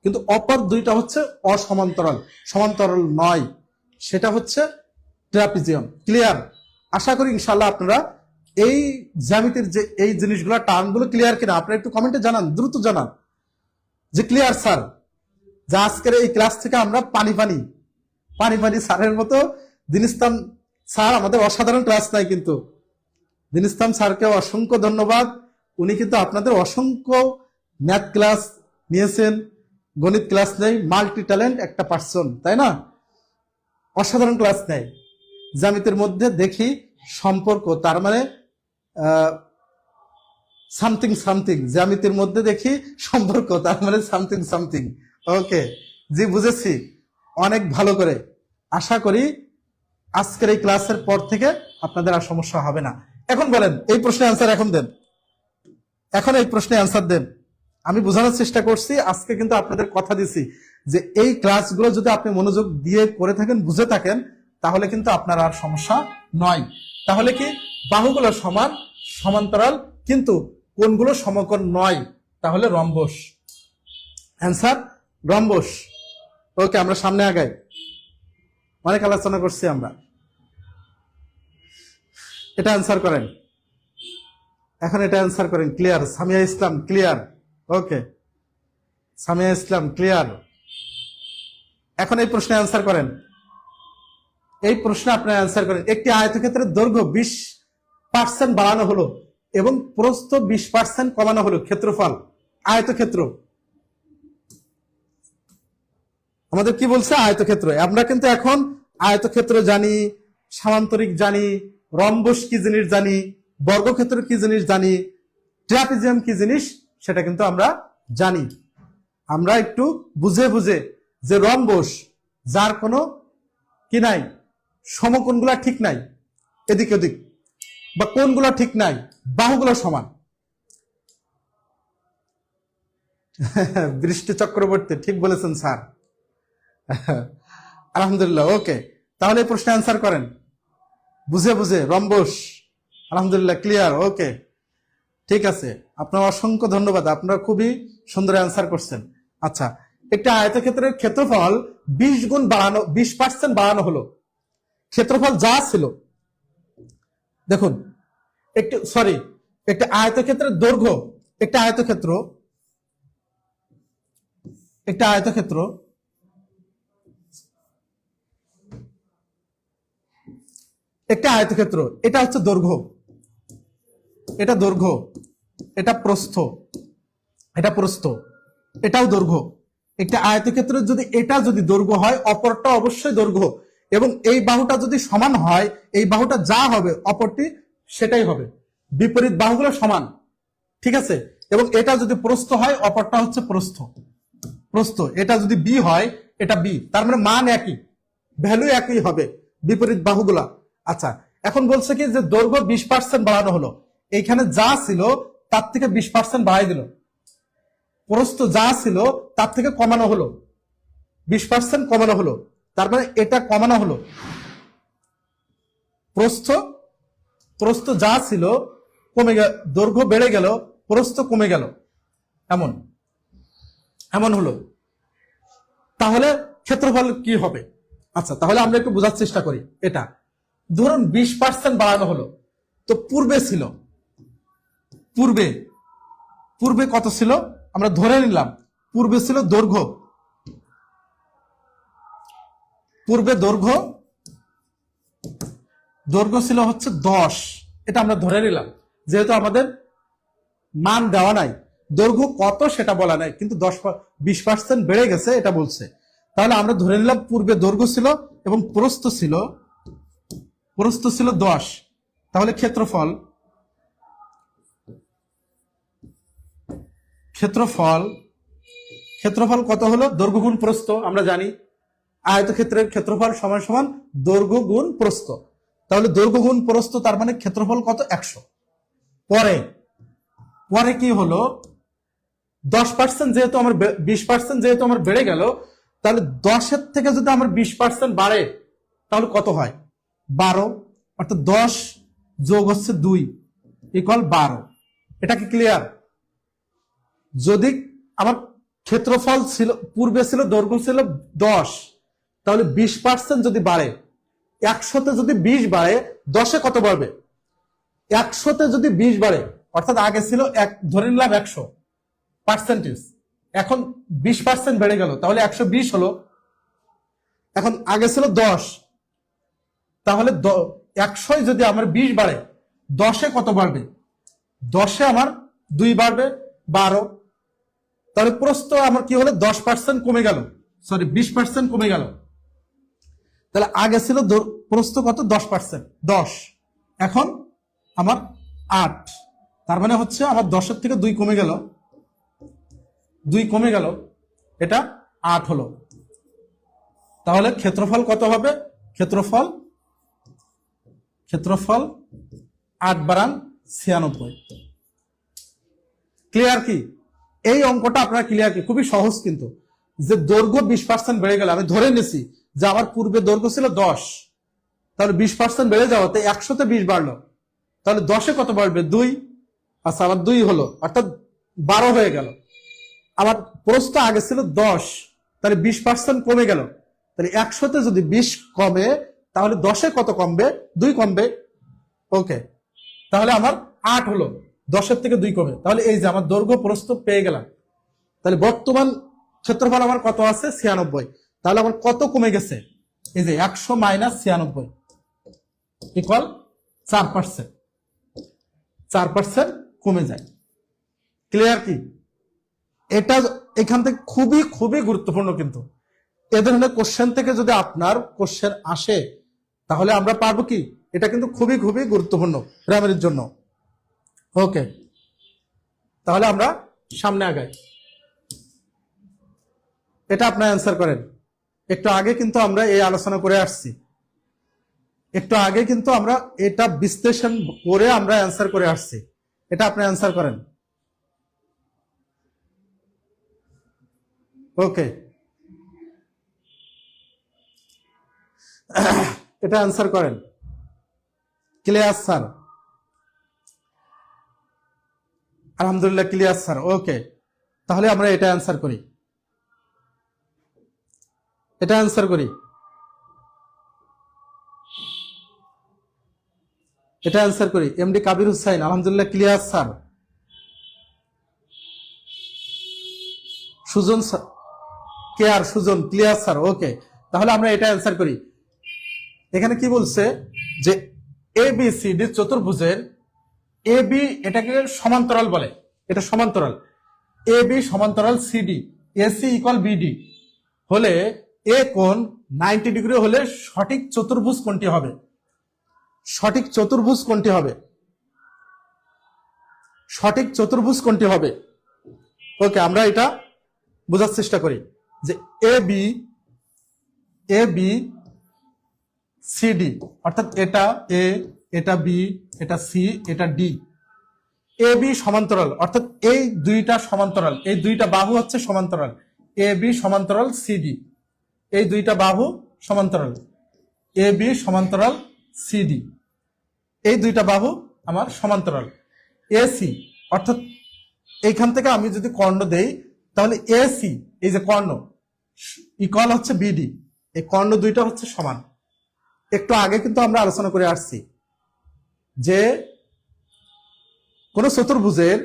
কিন্তু অপর দুইটা হচ্ছে অসমান্তরাল, সমান্তরাল নয়, সেটা হচ্ছে ট্রাপিজিয়াম, ক্লিয়ার। আশা করি ইনশাআল্লাহ আপনারা এই জ্যামিতির যে এই জিনিসগুলো, টার্মগুলো ক্লিয়ার কিনা আপনারা একটু কমেন্টে জানান, দ্রুত জানান যে ক্লিয়ার স্যার। যা আজকের এই ক্লাস থেকে আমরা পানি পানি পানি পানি স্যারের মতো দিন ইসলাম স্যার আমাদের অসাধারণ ক্লাস নাই, কিন্তু দিন ইসলাম স্যারকে অসংখ্য ধন্যবাদ। উনি কিন্তু আপনাদের অসংখ্য ম্যাথ ক্লাস নিয়েছেন, গণিত ক্লাস নেই, মাল্টি ট্যালেন্ট একটা পার্সন, তাই না? অসাধারণ ক্লাস নেয়। জ্যামিতির মধ্যে দেখি সম্পর্ক, তার মানে সামথিং সামথিং, জ্যামিতির মধ্যে দেখি সম্পর্ক, তার মানে সামথিং সামথিং। ওকে জি, বুঝেছি অনেক ভালো করে। আশা করি আজকের এই ক্লাসের পর থেকে আপনাদের আর সমস্যা হবে না। এখন বলেন, এই প্রশ্নের অ্যান্সার এখন দেন, এখন এই প্রশ্নে অ্যান্সার দেন। আমি বোঝানোর চেষ্টা করছি, আজকে কিন্তু আপনাদের কথা দিছি যে এই ক্লাসগুলো যদি আপনি মনোযোগ দিয়ে করে থাকেন, বুঝে থাকেন, তাহলে কিন্তু আপনার আর সমস্যা নয়। তাহলে কি, বাহুগুলো সমান, সমান্তরাল, কিন্তু কোণগুলো সমকোণ নয়, তাহলে রম্বস। Answer rhombus. ওকে, আমরা সামনে আগাই, অনেক আলোচনা করছি আমরা। এটা অ্যান্সার করেন, এখন এটা অ্যান্সার করেন। ক্লিয়ার? সামিয়া ইসলাম ক্লিয়ার? ওকে, সামিয়া ইসলাম ক্লিয়ার। এখন এই প্রশ্নে অ্যান্সার করেন, এই প্রশ্নে আপনার অ্যান্সার করেন। একটি আয়তক্ষেত্রের দৈর্ঘ্য 20% বাড়ানো হলো এবং প্রস্থ 20% কমানো হলো, ক্ষেত্রফল। আয়তক্ষেত্র আমাদের কি বলছে? আয়তক্ষেত্র। আমরা কিন্তু এখন আয়তক্ষেত্র জানি, সামান্তরিক জানি, রম্বস কি জিনিস জানি, বর্গক্ষেত্র কি জিনিস জানি, ট্রাপিজিয়াম কি জিনিস সেটা কিন্তু আমরা জানি। আমরা একটু বুঝে বুঝে, যে রম্বস যার কোনো কি নাই, সমকোণগুলা ঠিক নাই, এদিক ওদিক, বা কোণগুলা ঠিক নাই, বাহুগুলো সমান। বৃষ্টি চক্রবর্তী ঠিক বলেছেন স্যার। আলহামদুলিল্লাহ, ওকে। তাহলে এই প্রশ্নে অ্যান্সার করেন বুঝে বুঝে, রম্বস। আলহামদুলিল্লাহ, ক্লিয়ার, ওকে, ঠিক আছে। আপনার অসংখ্য ধন্যবাদ, আপনারা খুবই সুন্দর অ্যান্সার করছেন। আচ্ছা, একটা আয়তক্ষেত্রের ক্ষেত্রফল 20% বাড়ানো হলো। ক্ষেত্রফল যা ছিল, দেখুন একটা আয়তক্ষেত্রের দৈর্ঘ্য, একটা আয়তক্ষেত্র এটা হচ্ছে দৈর্ঘ্য, এটা দৈর্ঘ্য, এটা প্রস্থ, এটাও দৈর্ঘ্য। একটা আয়তক্ষেত্রের যদি দৈর্ঘ্য হয়, অপরটা অবশ্যই দৈর্ঘ্য, এবং এই বাহুটা যদি সমান হয়, এই বাহুটা যা হবে অপরটি সেটাই হবে, বিপরীত বাহুগুলো সমান, ঠিক আছে। এবং এটা যদি প্রস্থ হয়, অপরটা হচ্ছে প্রস্থ। এটা যদি বি হয়, এটা বি, তার মানে মান একই, ভ্যালু একই হবে, বিপরীত বাহুগুলা। আচ্ছা, এখন বলছে কি যে দৈর্ঘ্য 20% বাড়ানো হলো। এইখানে যা ছিল তার থেকে 20% বাড়াই দিল, প্রস্থ যা ছিল তার থেকে কমানো হলো, 20% কমানো হলো, তার মানে এটা কমানো হলো। প্রস্থ যা ছিল কমে গেল, দৈর্ঘ্য বেড়ে গেল, প্রস্থ কমে গেল, এমন হলো। তাহলে ক্ষেত্রফল কি হবে? আচ্ছা, তাহলে আমরা একটু বোঝার চেষ্টা করি। এটা ধরুন 20% বাড়ানো হলো, তো পূর্বে কত ছিল? আমরা ধরে নিলাম পূর্বে ছিল দৈর্ঘ্য, দৈর্ঘ্য ছিল হচ্ছে 10, এটা আমরা ধরে নিলাম, যেহেতু আমাদের মান দেওয়া নাই, দৈর্ঘ্য কত সেটা বলা নাই, কিন্তু 20% বেড়ে গেছে এটা বলছে। তাহলে আমরা ধরে নিলাম পূর্বে দৈর্ঘ্য ছিল এবং প্রস্থ ছিল 10। তাহলে ক্ষেত্রফল কত হলো? দৈর্ঘ্য গুণ প্রস্থ, আমরা জানি আয়তক্ষেত্রের ক্ষেত্রফল সমান সমান দৈর্ঘ্য গুণ প্রস্থ। তাহলে দৈর্ঘ্য গুণ প্রস্থ, তার মানে ক্ষেত্রফল কত? 100। পরে কি হলো? 10% যেহেতু আমার 20% যেহেতু আমার বেড়ে গেল, তাহলে 10-এর থেকে যদি আমার 20% বাড়ে, তাহলে কত হয়? 12, অর্থাৎ 10 যোগ হচ্ছে 2 ইকুয়াল 12। এটা কি ক্লিয়ার? যদি আমার ক্ষেত্রফল ছিল, পূর্বে ছিল দৈর্ঘ্য ছিল 10, তাহলে 20% যদি বাড়ে, 100-তে যদি 20 বাড়ে, 10-এ কত বাড়বে? 100-তে যদি 20 বাড়ে, অর্থাৎ আগে ছিল ধরে নিলাম 100%, এখন 20% বেড়ে গেল, তাহলে 120 হলো। এখন আগে ছিল 10, তাহলে 100 যদি আমার 20 বাড়ে, 10-এ কত বাড়বে? 10-এ আমার 2 বাড়বে, 12। তাহলে প্রস্থ আমার কি হলো? 10% কমে গেল, 20% কমে গেল। তাহলে আগে ছিল প্রস্থ কত? 10%, 10, এখন আমার 8। তার মানে হচ্ছে আমার 10-এর থেকে 2 কমে গেল, এটা 8 হলো। তাহলে ক্ষেত্রফল কত হবে? ক্ষেত্রফল 8 বারান 96। ক্লিয়ার কি? এই অঙ্কটা আপনারা ক্লিয়ার কি? খুবই সহজ, কিন্তু যে দৈর্ঘ্য 20% বেড়ে গেল, আমি ধরে নিছি যে আমার পূর্বে দৈর্ঘ্য ছিল 10, তাহলে 20% বেড়ে যাওয়াতে 100-তে 20 বাড়লো, তাহলে 10-এ কত বাড়বে? 2। আচ্ছা, আমার 2 হলো, অর্থাৎ 12 হয়ে গেল। আমার প্রস্থ আগে ছিল 10, তাহলে 20% কমে গেল, তাহলে 100-তে যদি 20 কমে, তাহলে 10-এ কত কমবে? 2 কমবে, ওকে। তাহলে আমার 8 হলো, 10-এর থেকে 2 কমে। তাহলে এই যে আমার দৈর্ঘ্য প্রস্থ পেয়ে গেলাম। তাহলে বর্তমান ক্ষেত্রফল আমার কত আছে? 96। তাহলে আমার কত কমে গেছে? এই যে 100 - 96 ইকুয়াল 4%। 4% কমে যায়। ক্লিয়ার কি? এটা এখান থেকে খুবই খুবই গুরুত্বপূর্ণ, কিন্তু এ ধরনের কোশ্চেন থেকে যদি আপনার কোশ্চেন আসে, তাহলে আমরা পারবো কি? এটা কিন্তু খুবই খুবই গুরুত্বপূর্ণ প্রাইমারির জন্য। ওকে, তাহলে আমরা সামনে আগাই। এটা আপনি অ্যান্সার করেন। একটু আগে কিন্তু আমরা এই আলোচনা করে আসছি, একটু আগে কিন্তু আমরা এটা বিশ্লেষণ করে আমরা অ্যান্সার করে আসছি। এটা আপনি অ্যান্সার করেন। ওকে, এটা অ্যান্সার করেন। Clear sir? আলহামদুলিল্লাহ ক্লিয়ার স্যার। ওকে, তাহলে আমরা এটা অ্যান্সার করি, এটা অ্যান্সার করি, এটা অ্যান্সার করি। এমডি কাবির হুসাইন, আলহামদুলিল্লাহ ক্লিয়ার স্যার। সুজন স্যার, কে আর সুজন, ক্লিয়ার স্যার। ওকে, তাহলে আমরা এটা অ্যান্সার করি। এখানে কি বলছে যে এ বি সি ডি চতুর্ভুজের এ বি এটাকে সমান্তরাল বলে, এটা সমান্তরাল। এ বি সমান্তরাল সিডি, এসি ইকুয়াল বিডি হলে এ কোণ 90 ডিগ্রি হলে সঠিক চতুর্ভুজ কোনটি হবে? সঠিক চতুর্ভুজ কোনটি হবে? সঠিক চতুর্ভুজ কোনটি হবে? ওকে, আমরা এটা বোঝার চেষ্টা করি যে এ বি সিডি অর্থাৎ এটা এ, এটা বি, এটা সি, এটা ডি। এ বি সমান্তরাল অর্থাৎ এই দুইটা সমান্তরাল, এই দুইটা বাহু হচ্ছে সমান্তরাল। এ বি সমান্তরাল সিডি, এই দুইটা বাহু সমান্তরাল। এ বি সমান্তরাল সিডি, এই দুইটা বাহু আমার সমান্তরাল। এসি অর্থাৎ এইখান থেকে আমি যদি কর্ণ দেই তাহলে এসি, এই যে কর্ণ ইকুয়াল হচ্ছে বিডি, এই কর্ণ দুইটা হচ্ছে সমান। একটু আগে কিন্তু আমরা আলোচনা করে আসছি যে কোন চতুর্ভুজের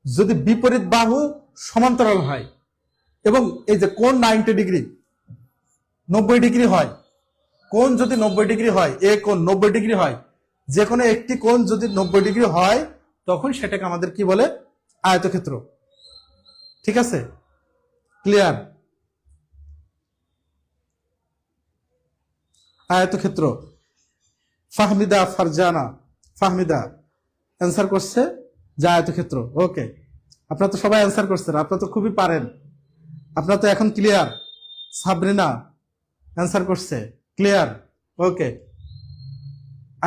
যদি বিপরীত বাহু সমান্তরাল হয় এবং এই যে কোণ 90 ডিগ্রি 90 ডিগ্রি হয়, কোণ যদি 90 ডিগ্রি হয়, এ কোণ 90 ডিগ্রি হয়, যে কোনো একটি কোণ যদি 90 ডিগ্রি হয় তখন সেটাকে আমাদের কি বলে? আয়তক্ষেত্র। ঠিক আছে, ক্লিয়ার? আয়তক্ষেত্র। ফাহমিদা ফারজানা, ফাহমিদা অ্যান্সার করছে যে আয়তক্ষেত্র। ওকে, আপনারা তো সবাই অ্যান্সার করছেন, আপনারা তো খুবই পারেন, আপনারা তো এখন ক্লিয়ার। সাবরিনা অ্যান্সার করছে, ক্লিয়ার। ওকে,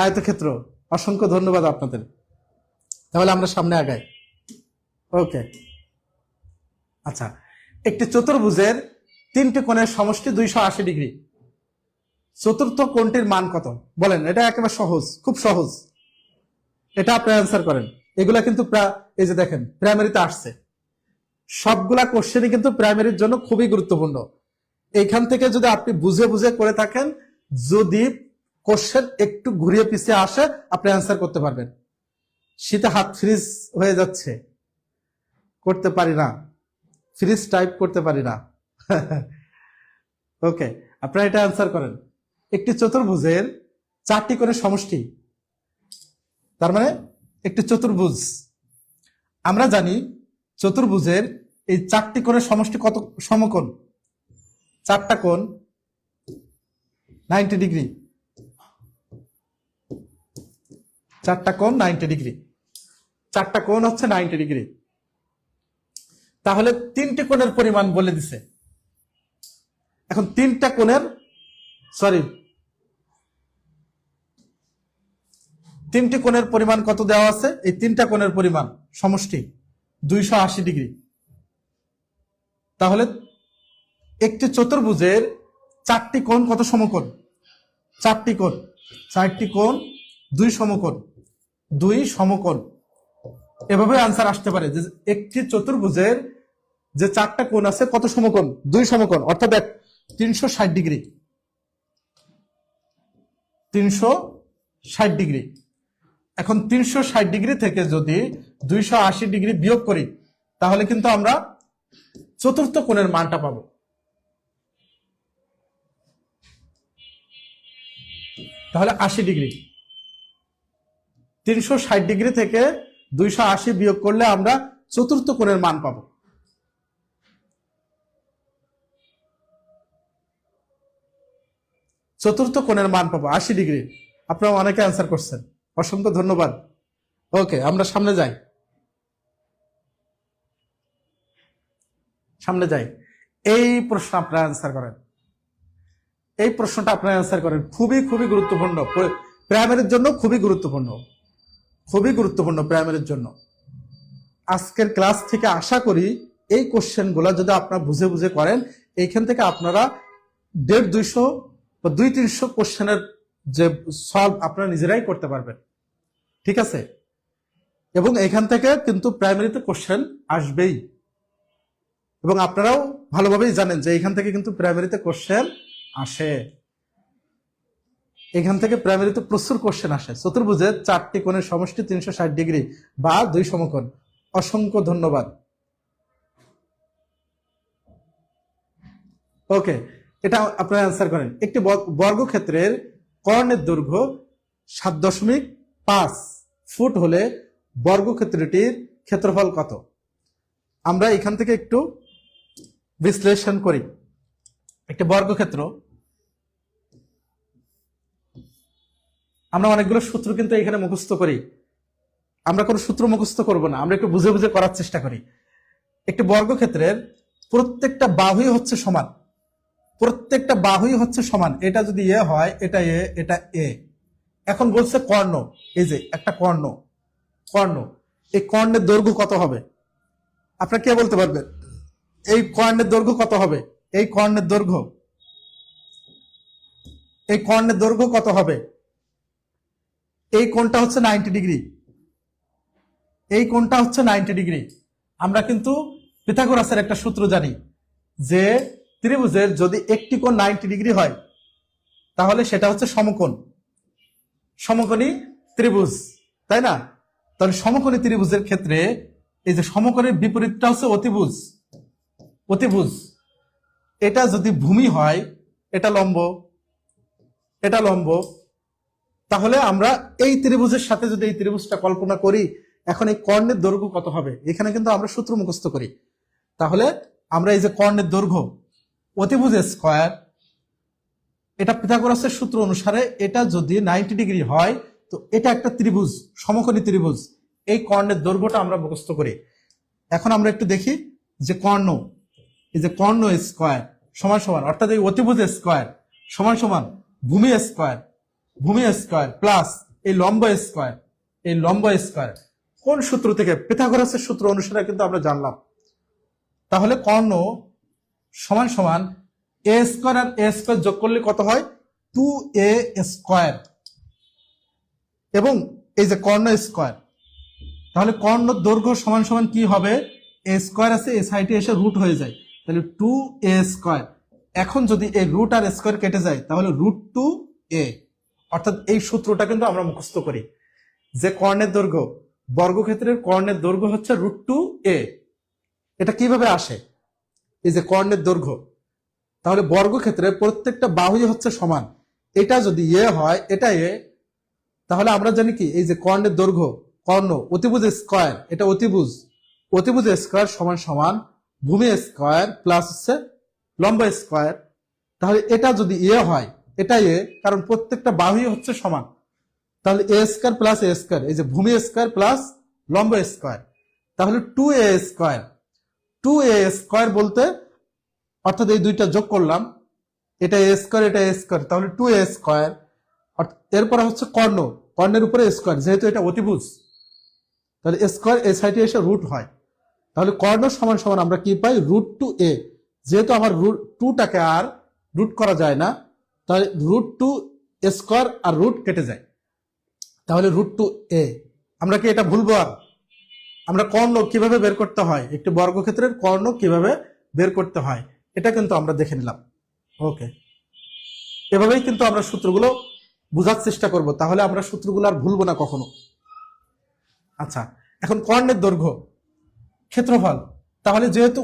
আয়তক্ষেত্র। অসংখ্য ধন্যবাদ আপনাদের। তাহলে আমরা সামনে আগাই। ওকে, আচ্ছা, একটি চতুর্ভুজের তিনটি কোণের সমষ্টি 280 ডিগ্রি, চতুর্থ কোণটির মান কত? বলেন, এটা একেবারে সহজ, খুব সহজ। এটা আপনি অ্যান্সার করেন। এগুলা কিন্তু এই যে দেখেন প্রাইমারিতে আসছে, সবগুলা কোশ্চেনই কিন্তু প্রাইমারির জন্য খুবই গুরুত্বপূর্ণ। এইখান থেকে যদি আপনি বুঝে বুঝে করে থাকেন, যদি কোশ্চেন একটু ঘুরিয়ে পিছিয়ে আসে আপনি অ্যান্সার করতে পারবেন। শীতে হাত ফ্রিজ হয়ে যাচ্ছে, করতে পারি না, ফ্রিজ টাইপ করতে পারি না। ওকে, আপনারা এটা অ্যান্সার করেন। একটি চতুর্ভুজের 4টি কোণের সমষ্টি, তার মানে একটি চতুর্ভুজ, আমরা জানি চতুর্ভুজের এই 4টি কোণের সমষ্টি কত? সমকোণ। 4টা কোণ 90 ডিগ্রি, 4টা কোণ 90 ডিগ্রি, 4টা কোণ হচ্ছে 90 ডিগ্রি। তাহলে 3টি কোণের পরিমাণ বলে দিছে। এখন 3টা কোণের, সরি, 3টি কোণের পরিমাণ কত দেওয়া আছে? এই 3টা কোণের পরিমাণ সমষ্টি 280 ডিগ্রি। তাহলে একটি চতুর্ভুজের 4টি কোণ কত সমকোণ? 4টি কোণ, 4টি কোণ 2 সমকোণ, 2 সমকোণ। এভাবে আনসার আসতে পারে যে একটি চতুর্ভুজের যে 4টা কোণ আছে কত সমকোণ? 2 সমকোণ, অর্থাৎ 360 ডিগ্রি, 360 ডিগ্রি। এখন 360 ডিগ্রি থেকে যদি 280 ডিগ্রি বিয়োগ করি তাহলে কিন্তু আমরা চতুর্থ কোণের মানটা পাবো। তাহলে 80 ডিগ্রি, 360 ডিগ্রি থেকে 280 বিয়োগ করলে আমরা চতুর্থ কোণের মান পাবো। চতুর্থ কোণের মান পাবো 80 ডিগ্রি। আপনারা অনেকে অ্যান্সার করছেন, অসংখ্য ধন্যবাদ। ওকে, আমরা সামনে যাই। সামনে যাই। এই প্রশ্ন আপনারা অ্যান্সার করেন, এই প্রশ্নটা আপনারা অ্যান্সার করেন। খুবই খুবই গুরুত্বপূর্ণ, প্রাইমারির জন্য খুবই গুরুত্বপূর্ণ, খুবই গুরুত্বপূর্ণ প্রাইমারির জন্য। আজকের ক্লাস থেকে আশা করি এই কোশ্চেনগুলো যদি আপনারা বুঝে বুঝে করেন, এইখান থেকে আপনারা 150-200 বা 200-300 কোশ্চেনের যে সলভ আপনারা নিজেরাই করতে পারবেন, ঠিক আছে? এবং এখান থেকে কিন্তু প্রাইমারিতে কোশ্চেন আসবেই, এবং আপনারাও ভালোভাবেই জানেন যে এখান থেকে কিন্তু প্রাইমারিতে কোশ্চেন আসে। এখান থেকে প্রাইমারিতে প্রচুর কোশ্চেন আসে। চতুর্ভুজের 4টি কোণের সমষ্টি 360 ডিগ্রি বা 2 সমকোণ। অসংখ্য ধন্যবাদ। ওকে, এটা আপনারা অ্যান্সার করেন। একটি বর্গক্ষেত্রের কর্ণের দৈর্ঘ্য 7.5 ফুট হলে বর্গক্ষেত্রটির ক্ষেত্রফল কত? আমরা এখান থেকে একটু বিশ্লেষণ করি। একটি বর্গক্ষেত্র, আমরা অনেকগুলো সূত্র কিন্তু এখানে মুখস্থ করি, আমরা কোনো সূত্র মুখস্থ করব না, আমরা একটু বুঝে বুঝে করার চেষ্টা করি। একটি বর্গক্ষেত্রের প্রত্যেকটা বাহুই হচ্ছে সমান, প্রত্যেকটা বাহুই হচ্ছে সমান। এটা যদি এ হয়, এটা এ, এটা এ। এখন বলছে কর্ণ, এই যে একটা কর্ণ, কর্ণ, এই কর্ণের দৈর্ঘ্য কত হবে? আপনারা কে বলতে পারবেন এই কর্ণের দৈর্ঘ্য কত হবে? এই কর্ণের দৈর্ঘ্য, এই কর্ণের দৈর্ঘ্য কত হবে? এই কোণটা হচ্ছে 90 ডিগ্রি, এই কোণটা হচ্ছে 90 ডিগ্রি। আমরা কিন্তু পিথাগোরাসের একটা সূত্র জানি যে ত্রিভুজের যদি একটি কোণ 90 ডিগ্রি হয় তাহলে সেটা হচ্ছে সমকোণ, সমকোণী ত্রিভুজ, তাই না? তাহলে সমকোণী ত্রিভুজের ক্ষেত্রে এই যে সমকোণের বিপরীতটা হচ্ছে অতিভুজ, অতিভুজ। এটা যদি ভূমি হয়, এটা লম্ব, এটা লম্ব, তাহলে আমরা এই ত্রিভুজের সাথে যদি এই ত্রিভুজটা কল্পনা করি, এখন এই কর্ণের দৈর্ঘ্য কত হবে? এখানে কিন্তু আমরা সূত্র মুখস্থ করি। তাহলে আমরা এই যে কর্ণের দৈর্ঘ্য অতিভুজ স্কয়ার, এটা পিথাগোরাসের সূত্র অনুসারে এটা যদি 90 ডিগ্রি হয় তো এটা একটা ত্রিভুজ, সমকোণী ত্রিভুজ। এই কর্ণের দৈর্ঘ্যটা আমরা মুখস্থ করি। এখন আমরা একটু দেখি যে কর্ণ, এই যে কর্ণ স্কয়ার সমান সমান, অর্থাৎ এই অতিভুজ স্কয়ার সমান সমান ভূমি স্কয়ার, ভূমি স্কয়ার প্লাস এই লম্ব স্কয়ার, এই লম্ব স্কয়ার। কোন সূত্র থেকে? পিথাগোরাসের সূত্র অনুসারে কিন্তু আমরা জানলাম। তাহলে কর্ণ সমান সমান এ স্কয়ার আর এ স্কয়ার যোগ করলে কত হয়? 2a স্কয়ার, এবং এই যে কর্ণ স্কয়ার, তাহলে কর্ণ দৈর্ঘ্য সমান সমান কি হবে? এ স্কয়ার আছে, এ সাইডে এসে রুট হয়ে যায়, তাহলে 2a স্কয়ার। এখন যদি এই রুট আর স্কয়ার কেটে যায় তাহলে √2a, অর্থাৎ এই সূত্রটা কিন্তু আমরা মুখস্থ করি যে কর্ণের দৈর্ঘ্য, বর্গক্ষেত্রের কর্ণের দৈর্ঘ্য হচ্ছে √2a। এটা কিভাবে আসে? এই যে কর্ণের দৈর্ঘ্য, তাহলে বর্গক্ষেত্রের প্রত্যেকটা বাহুই হচ্ছে সমান। এটা যদি এ হয়, এটা এ, তাহলে আমরা জানি কি এই যে কর্ণের দৈর্ঘ্য, কর্ণ অতিভুজ স্কয়ার, এটা অতিভুজ, অতিভুজ স্কয়ার সমান সমান ভূমি স্কয়ার প্লাস হচ্ছে লম্ব স্কয়ার। তাহলে এটা যদি এ হয়, এটা এ, কারণ প্রত্যেকটা বাহুই হচ্ছে সমান, তাহলে এ স্কয়ার প্লাস এ স্কয়ার, এই যে ভূমি স্কয়ার প্লাস লম্ব স্কয়ার, তাহলে 2a স্কয়ার। 2a স্কয়ার বলতে অর্থাৎ এই দুইটা যোগ করলাম, এটা এ স্কয়ার, এটা এ স্কয়ার, তাহলে 2a স্কয়ার। এরপরে হচ্ছে কর্ণ, কর্ণের উপরে স্কয়ার, যেহেতু এটা অতিভুজ, তাহলে স্কয়ার এই সাইডে এসে রুট হয়, তাহলে কর্ণ সমান সমান আমরা কি পাই? √2a। যেহেতু আমার √2টাকে আর রুট করা যায় না, তাহলে √2 স্কয়ার আর রুট কেটে যায়, তাহলে √2a। আমরা কি এটা ভুলবো? আর আমরা কর্ণ কিভাবে বের করতে হয়, একটি বর্গক্ষেত্রের কর্ণ কিভাবে বের করতে হয়, এটা কিন্তু আমরা দেখে নিলাম। ওকে, এভাবেই কিন্তু আমরা সূত্রগুলো বোঝার চেষ্টা করব, তাহলে আমরা সূত্রগুলো আর ভুলবো না কখনো। আচ্ছা, এখন কর্ণের দৈর্ঘ্য, ক্ষেত্রফল, তাহলে যেহেতু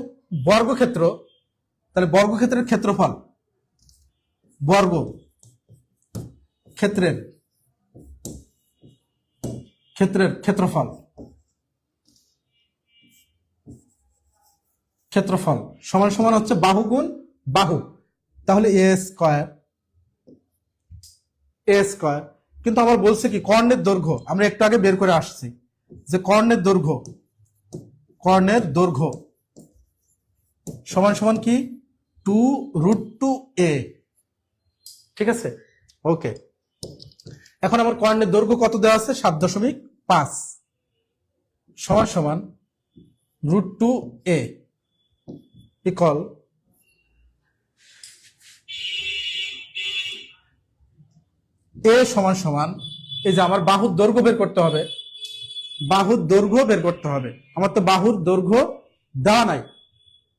বর্গক্ষেত্র, তাহলে বর্গক্ষেত্রের ক্ষেত্রফল, বর্গ ক্ষেত্রের ক্ষেত্রের ক্ষেত্রফল, ক্ষেত্রফল সমান সমান হচ্ছে বাহু গুণ বাহু, তাহলে এ স্কয়ার, এ স্কয়ার। কিন্তু আবার বলছে কি কর্ণের দৈর্ঘ্য, আমরা একটু আগে বের করে আসছি যে কর্ণের দৈর্ঘ্য, কর্ণের দৈর্ঘ্য সমান সমান কি 2√2a। ঠিক আছে, ওকে। এখন আমার কর্ণের দৈর্ঘ্য কত দেওয়া আছে 7.5 সমান সমান √2a ইকুয়াল a সমান সমান এই যে আমার বাহুর দৈর্ঘ্য বের করতে হবে, বাহুর দৈর্ঘ্য বের করতে হবে। আমার তো বাহুর দৈর্ঘ্য দেওয়া নাই,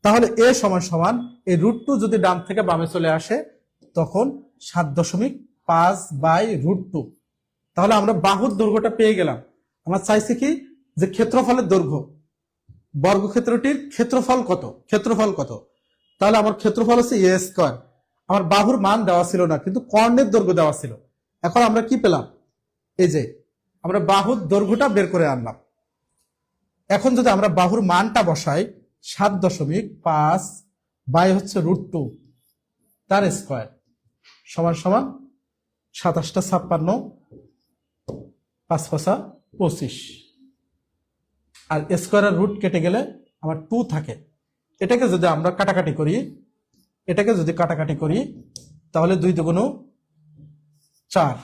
তাহলে a সমান সমান এই √2 যদি ডান থেকে বামে চলে আসে তখন 7.5/√2। তাহলে আমরা বাহুর দৈর্ঘ্যটা পেয়ে গেলাম। আমরা চাইছি কি যে ক্ষেত্রফলের দৈর্ঘ্য, বর্গক্ষেত্রটির ক্ষেত্রফল কত, ক্ষেত্রফল কত। তাহলে আমার ক্ষেত্রফল হচ্ছে a স্কয়ার। আমার বাহুর মান দেওয়া ছিল না, কিন্তু কর্ণের দৈর্ঘ্য দেওয়া ছিল। এখন আমরা কি পেলাম, এই যে আমরা বাহুর দৈর্ঘ্যটা বের করে আনলাম। এখন যদি আমরা বাহুর মানটা বসাই 7.5 বাই হচ্ছে √2 তার স্কয়ার সমান সমান 27×56 5×5=25। আর স্কয়ারের রুট কেটে গেলে আমার 2 থাকে। এটাকে যদি আমরা কাটাকাটি করি, এটাকে যদি কাটাকাটি করি তাহলে 2 দুগুণ 4,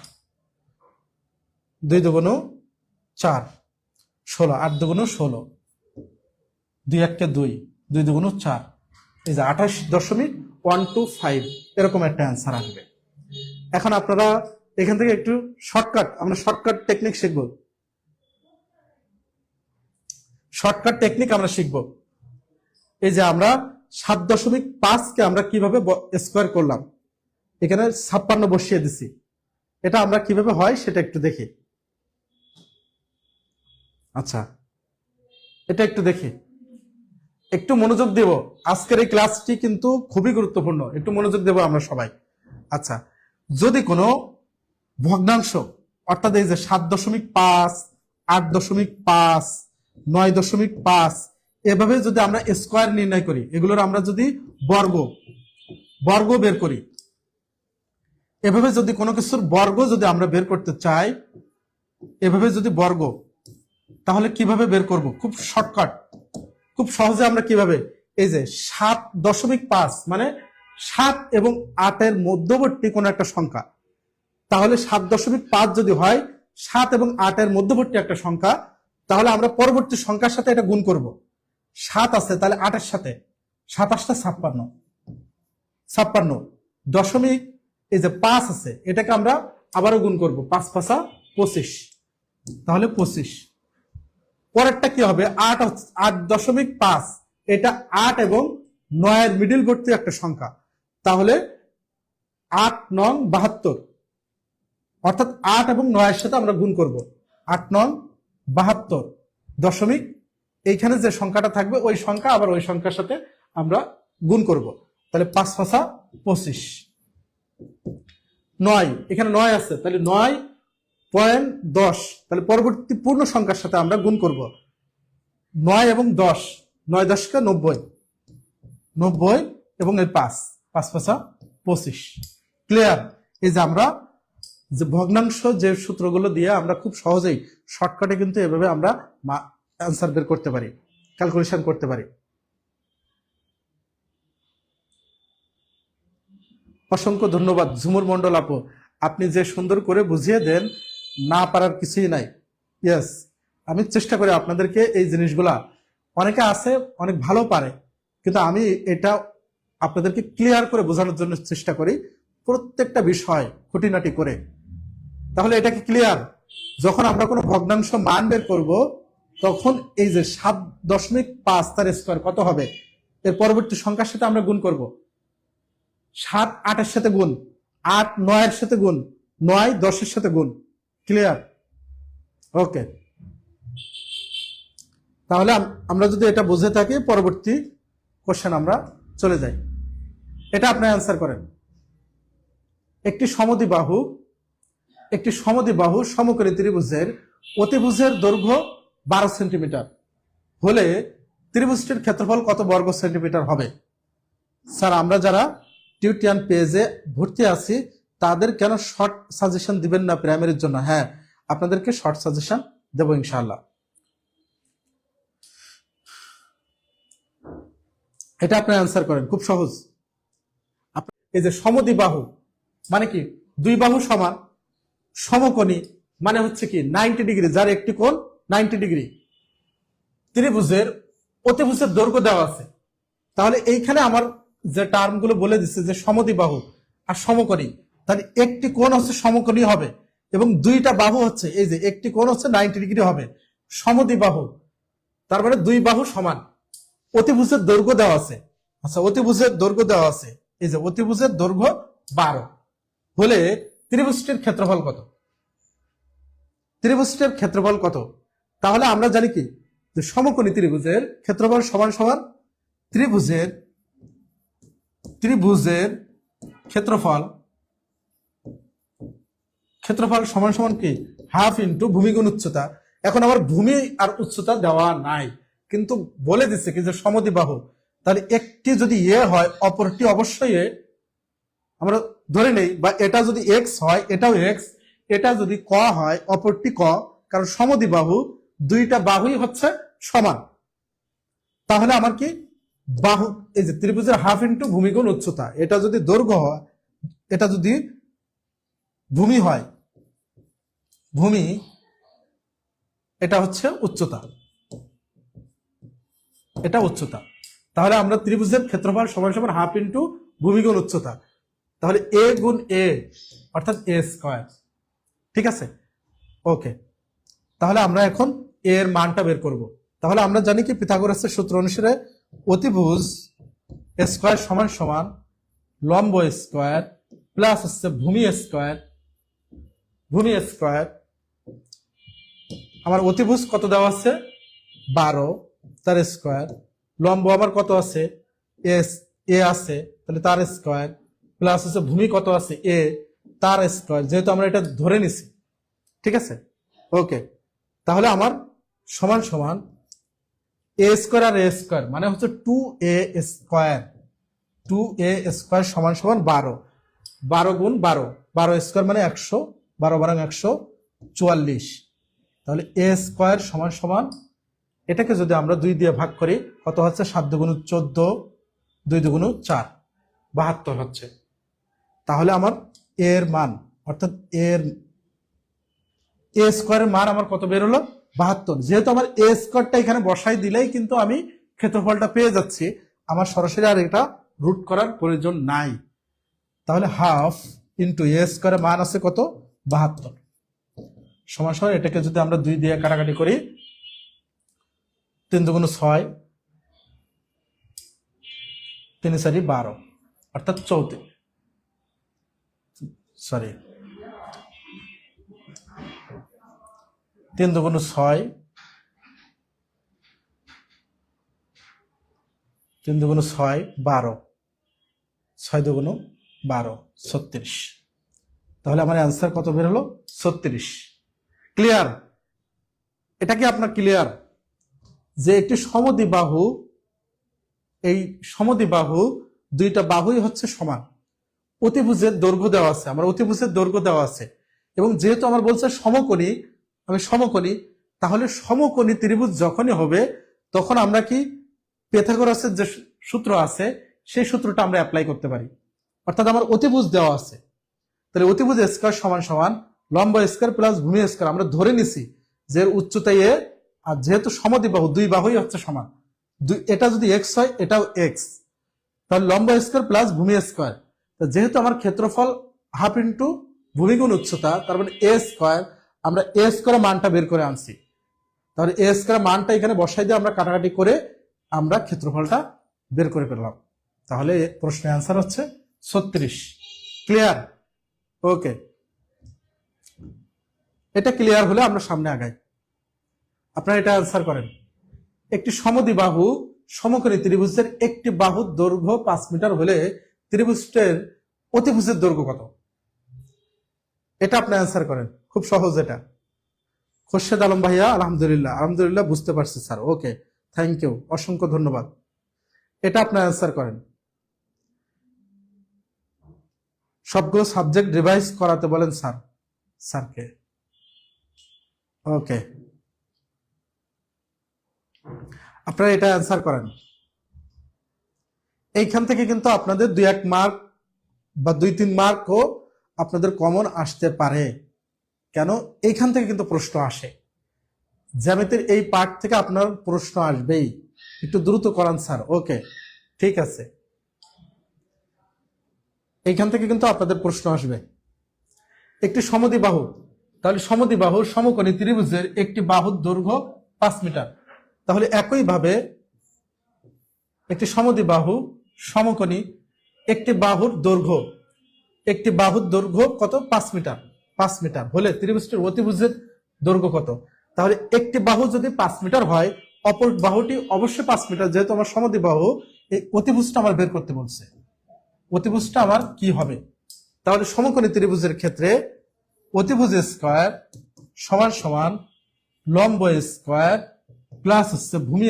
2 দুগুণ 4 16, 8 দুগুণ 16, 2 1 2, 2 দুগুণ 4, এই যে 28.125 এরকম একটা অ্যান্সার আসবে। এখন আপনারা এখান থেকে একটু শর্টকাট, আমরা শর্টকাট টেকনিক শিখব, শর্টকাট টেকনিক আমরা শিখব। এই যে আমরা 7.5 কে আমরা কিভাবে স্কয়ার করলাম, এখানে 56 বসিয়ে দিছি, এটা আমরা কিভাবে হয় সেটা একটু দেখি। আচ্ছা, এটা একটু দেখি, একটু মনোযোগ দেব। আজকের এই ক্লাসটি কিন্তু খুবই গুরুত্বপূর্ণ, একটু মনোযোগ দেব আমরা সবাই। আচ্ছা, যদি কোনো ভগ্নাংশ অর্থাৎ এই যে 7.5, 8.5, 9.5 এভাবে যদি আমরা স্কয়ার নির্ণয় করি, এগুলোর আমরা যদি বর্গ বের করি, এভাবে যদি কোনো কিছুর বর্গ যদি আমরা বের করতে চাই, এভাবে যদি বর্গ, তাহলে কিভাবে বের করব? খুব শর্টকাট, খুব সহজে আমরা কিভাবে, এই যে 7.5 মানে 7 এবং 8 এর মধ্যবর্তী কোন একটা সংখ্যা, তাহলে 7.5 যদি হয় 7 এবং 8 এর মধ্যবর্তী একটা সংখ্যা, তাহলে আমরা পরবর্তী সংখ্যার সাথে এটা গুণ করব। 7 আছে তাহলে 8 এর সাথে 27 56 দশমিক, এই যে 5 আছে এটাকে আমরা আবারও গুণ করব, 5×5=25, তাহলে 25। পরেরটা কি হবে, 8.5, এটা 8 এবং 9 এর মিডিলবর্তী একটা সংখ্যা, তাহলে 8×9=72, অর্থাৎ 8 এবং 9 এর সাথে আমরা গুণ করব, 8×9=72 দশমিক, এইখানে যে সংখ্যাটা থাকবে ওই সংখ্যা আবার ওই সংখ্যার সাথে আমরা গুণ করব, তাহলে 5×5=25। 9, এখানে 9 আছে তাহলে 9.10, তাহলে পরবর্তী পূর্ণ সংখ্যার সাথে আমরা গুণ করব, 9 এবং 10, 9×10=90, 90 এবং এর 5×5=25। ক্লিয়ার? এই যে আমরা যে ভগ্নাংশ যে সূত্রগুলো দিয়ে আমরা খুব সহজেই শর্টকাটে কিন্তু এভাবে আমরা অ্যান্সার বের করতে পারি, ক্যালকুলেশন করতে পারি। অসংখ্য ধন্যবাদ ঝুমুর মন্ডল আপু, আপনি যে সুন্দর করে বুঝিয়ে দেন, না পারার কিছুই নাই। ইয়েস, আমি চেষ্টা করি আপনাদেরকে এই জিনিসগুলা, অনেকে আছে অনেক ভালো পারে, কিন্তু আমি এটা আপনাদেরকে ক্লিয়ার করে বোঝানোর জন্য চেষ্টা করি, প্রত্যেকটা বিষয় খুঁটিনাটি করে। তাহলে এটা কি ক্লিয়ার? যখন আমরা কোনো ভগ্নাংশ মান বের করব, তখন এই যে 7.5 তার স্কয়ার কত হবে, এর পরবর্তী সংখ্যার সাথে আমরা গুণ করব, 7 8 এর সাথে গুণ, 8 9 এর সাথে গুণ, 9 10 এর সাথে গুণ। ক্লিয়ার? ওকে, তাহলে আমরা যদি এটা বুঝে থাকি, পরবর্তী কোশ্চেন আমরা চলে যাই। এটা আপনি অ্যান্সার করেন। একটি সমদ্বিবাহু সমকোণী ত্রিভুজের অতিভুজের দৈর্ঘ্য 12 সেন্টিমিটার হলে ত্রিভুজটির ক্ষেত্রফল কত বর্গ সেন্টিমিটার হবে? স্যার, আমরা যারা টিউটোরিয়াল পেজে ভর্তি আছি তাদের কেন শর্ট সাজেশন দিবেন না প্রাইমারির জন্য? হ্যাঁ, আপনাদেরকে শর্ট সাজেশন দেব ইনশাআল্লাহ। এটা আপনি অ্যান্সার করেন, খুব সহজ। এই যে সমদ্বিবাহু মানে কি, দুই বাহু সমান, সমকোণী মানে হচ্ছে কি 90 ডিগ্রি, যার একটি কোণ 90 ডিগ্রি। ত্রিভুজের অতিভুজের দৈর্ঘ্য দেওয়া আছে। তাহলে এইখানে আমার যে টার্মগুলো বলে দিচ্ছে যে সমদ্বিবাহু আর সমকোণী, তাহলে একটি কোণ হচ্ছে সমকোণী হবে এবং দুইটা বাহু হচ্ছে, এই যে একটি কোণ হচ্ছে 90 ডিগ্রি হবে, সমদ্বিবাহু। তার মানে দুই বাহু সমান। অতিভুজের দৈর্ঘ্য দেওয়া আছে। আচ্ছা, অতিভুজের দৈর্ঘ্য দেওয়া আছে, এই যে অতিভুজের দৈর্ঘ্য 12 হলে ত্রিভুজটির ক্ষেত্রফল কত? ত্রিভুজটির ক্ষেত্রফল কত? তাহলে আমরা জানি কি যে সমকোণী ত্রিভুজের ক্ষেত্রফল সমান সমান ত্রিভুজের ক্ষেত্রফল সমান সমান কি হাফ ইন্টু ভূমি গুণ উচ্চতা। এখন আমার ভূমি আর উচ্চতা দেওয়া নাই, কিন্তু বলে দিচ্ছে কি যে সমদ্বিবাহু, তাহলে একটি যদি এ হয় অপরটি অবশ্যই এ, আমরা ধরে নেই, বা এটা যদি এক্স হয় এটাও এক্স, এটা যদি ক হয় অপরটি ক, কারণ সমদ্বিবাহু দুইটা বাহুই হচ্ছে সমান। তাহলে আমার কি বাহু, এই যে ত্রিভুজের হাফ ইন্টু ভূমি গুণ উচ্চতা, এটা যদি দৈর্ঘ্য হয়, এটা যদি ভূমি হয়, ভূমি, এটা হচ্ছে উচ্চতা, এটা উচ্চতা। তাহলে আমরা ত্রিভুজের ক্ষেত্রফল সমান সমান হাফ ইন্টু ভূমি গুণ উচ্চতা, তাহলে এ গুণ এ অর্থাৎ এ স্কয়ার। ঠিক আছে, ওকে। তাহলে আমরা এখন এর মানটা বের করব। তাহলে আমরা জানি কি পিথাগোরাসের সূত্র অনুসারে অতিভুজ স্কয়ার সমান সমান লম্ব স্কয়ার প্লাস হচ্ছে ভূমি স্কয়ার, আমার অতিভুজ কত দেওয়া আছে 12, তার স্কয়ার, লম্ব আমার কত আছে এ আছে, তাহলে তার স্কয়ার, প্লাস হচ্ছে ভূমি কত আছে এ, তার স্কয়ার, যেহেতু আমরা এটা ধরে নিছি। ঠিক আছে, ওকে। তাহলে আমার সমান সমান এ স্কয়ার আর এ স্কয়ার মানে হচ্ছে 2a স্কয়ার, 2a স্কয়ার সমান সমান 12, 12 গুণ 12, 12 স্কয়ার মানে 100, 12 বারাং 144। তাহলে এ স্কয়ার সমান সমান, এটাকে যদি আমরা 2 দিয়ে ভাগ করি কত হচ্ছে, 7 দুগুণ 14, 2 দুগুণ 4, 72 হচ্ছে। তাহলে আমার এর মান অর্থাৎ এর এ স্কয়ারের মান আমার কত বের হলো 72। যেহেতু আমার এ স্কয়ারটা এখানে বসাই দিলেই কিন্তু আমি ক্ষেত্রফলটা পেয়ে যাচ্ছি, আমার সরাসরি আর এটা রুট করার প্রয়োজন নাই। তাহলে হাফ ইন্টু এ স্কয়ারের মান আছে কত 72 সমান সমান, এটাকে যদি আমরা 2 দিয়ে কাটাকাটি করি 3 দুগুণ 6, 3 4 12 অর্থাৎ 34, সরি 3 দুগুণ 6, 3 দুগুণ 6 12, 6 দুগুণ 12 36। তাহলে আমার অ্যান্সার কত বের হলো 36। ক্লিয়ার? এটা কি আপনার ক্লিয়ার যে একটি সমদ্বিবাহু, এই সমদ্বিবাহু দুইটা বাহুই হচ্ছে সমান, অতিভুজের দৈর্ঘ্য দেওয়া আছে, আমার অতিভুজের দৈর্ঘ্য দেওয়া আছে, এবং যেহেতু আমার বলছে সমকোণী, আমি সমকোণী, তাহলে সমকোণী ত্রিভুজ যখনই হবে তখন আমরা কি পিথাগোরাসের যে সূত্র আছে সেই সূত্রটা আমরা অ্যাপ্লাই করতে পারি। অর্থাৎ আমার অতিভুজ দেওয়া আছে, তাহলে অতিভুজ স্কয়ার সমান সমান লম্ব স্কয়ার প্লাস ভূমি স্কয়ার, আমরা ধরে নিছি যে উচ্চতা এ, আর যেহেতু সমদ্বিবাহু দুই বাহুই হচ্ছে সমান, এটা যদি এক্স হয় এটাও এক্স, তাহলে লম্ব স্কয়ার প্লাস ভূমি স্কয়ার, যেহেতু আমার ক্ষেত্রফল হাফ ইন্টু ভূমি গুণ উচ্চতা, তার মানে এ স্কয়ার, আমরা এ স্কয়ার মানটা বের করে আনছি। তাহলে এ স্কয়ার মানটা এখানে বসাই দিয়ে আমরা কাটাকাটি করে আমরা ক্ষেত্রফলটা বের করে ফেললাম। তাহলে প্রশ্নের অ্যান্সার হচ্ছে 36। ক্লিয়ার? ওকে, এটা ক্লিয়ার হলে আমরা সামনে আগাই। আপনারা এটা অ্যান্সার করেন। একটি সমদ্বিবাহু সমকোণী ত্রিভুজের একটি বাহুর দৈর্ঘ্য 5 মিটার হলে ত্রিভুজটির অতিভুজের দৈর্ঘ্য কত? এটা আপনি অ্যান্সার করেন, খুব সহজ এটা। খোরশেদ আলম ভাইয়া আলহামদুলিল্লাহ, আলহামদুলিল্লাহ বুঝতে পারছি স্যার, ওকে থ্যাংক ইউ, অসংখ্য ধন্যবাদ। এটা আপনি অ্যান্সার করেন। সবগুলো সাবজেক্ট রিভাইজ করাতে বলেন স্যারকে। ওকে, আপনারা এটা অ্যান্সার করেন। এইখান থেকে কিন্তু আপনাদের 2-1 মার্ক বা 2-3 মার্কও আপনাদের কমন আসতে পারে। কেন? এইখান থেকে কিন্তু প্রশ্ন আসে, জ্যামিতির এই পার্ট থেকে আপনার প্রশ্ন আসবেই। একটু দ্রুত করান স্যার। ওকে, ঠিক আছে, এইখান থেকে কিন্তু আপনাদের প্রশ্ন আসবে। একটি সমদ্বিবাহু, তাহলে সমদ্বিবাহু সমকোণী ত্রিভুজের একটি বাহুর দৈর্ঘ্য 5 মিটার। তাহলে একইভাবে একটি সমদ্বিবাহু সমকোণী একটি বাহুর দৈর্ঘ্য কত? 5 মিটার। 5 মিটার হলে ত্রিভুজটির অতিভুজের দৈর্ঘ্য কত? তাহলে একটি বাহু যদি 5 মিটার হয়, অপর বাহুটি অবশ্যই 5 মিটার। যেহেতু আমার সমদ্বিবাহু, এই অতিভুজটা আমার বের করতে বলছে। অতিভুজটা আমার কি হবে? তাহলে সমকোণী ত্রিভুজের ক্ষেত্রে অতিভুজ স্কয়ার সমান সমান লম্ব স্কয়ার প্লাস হচ্ছে ভূমি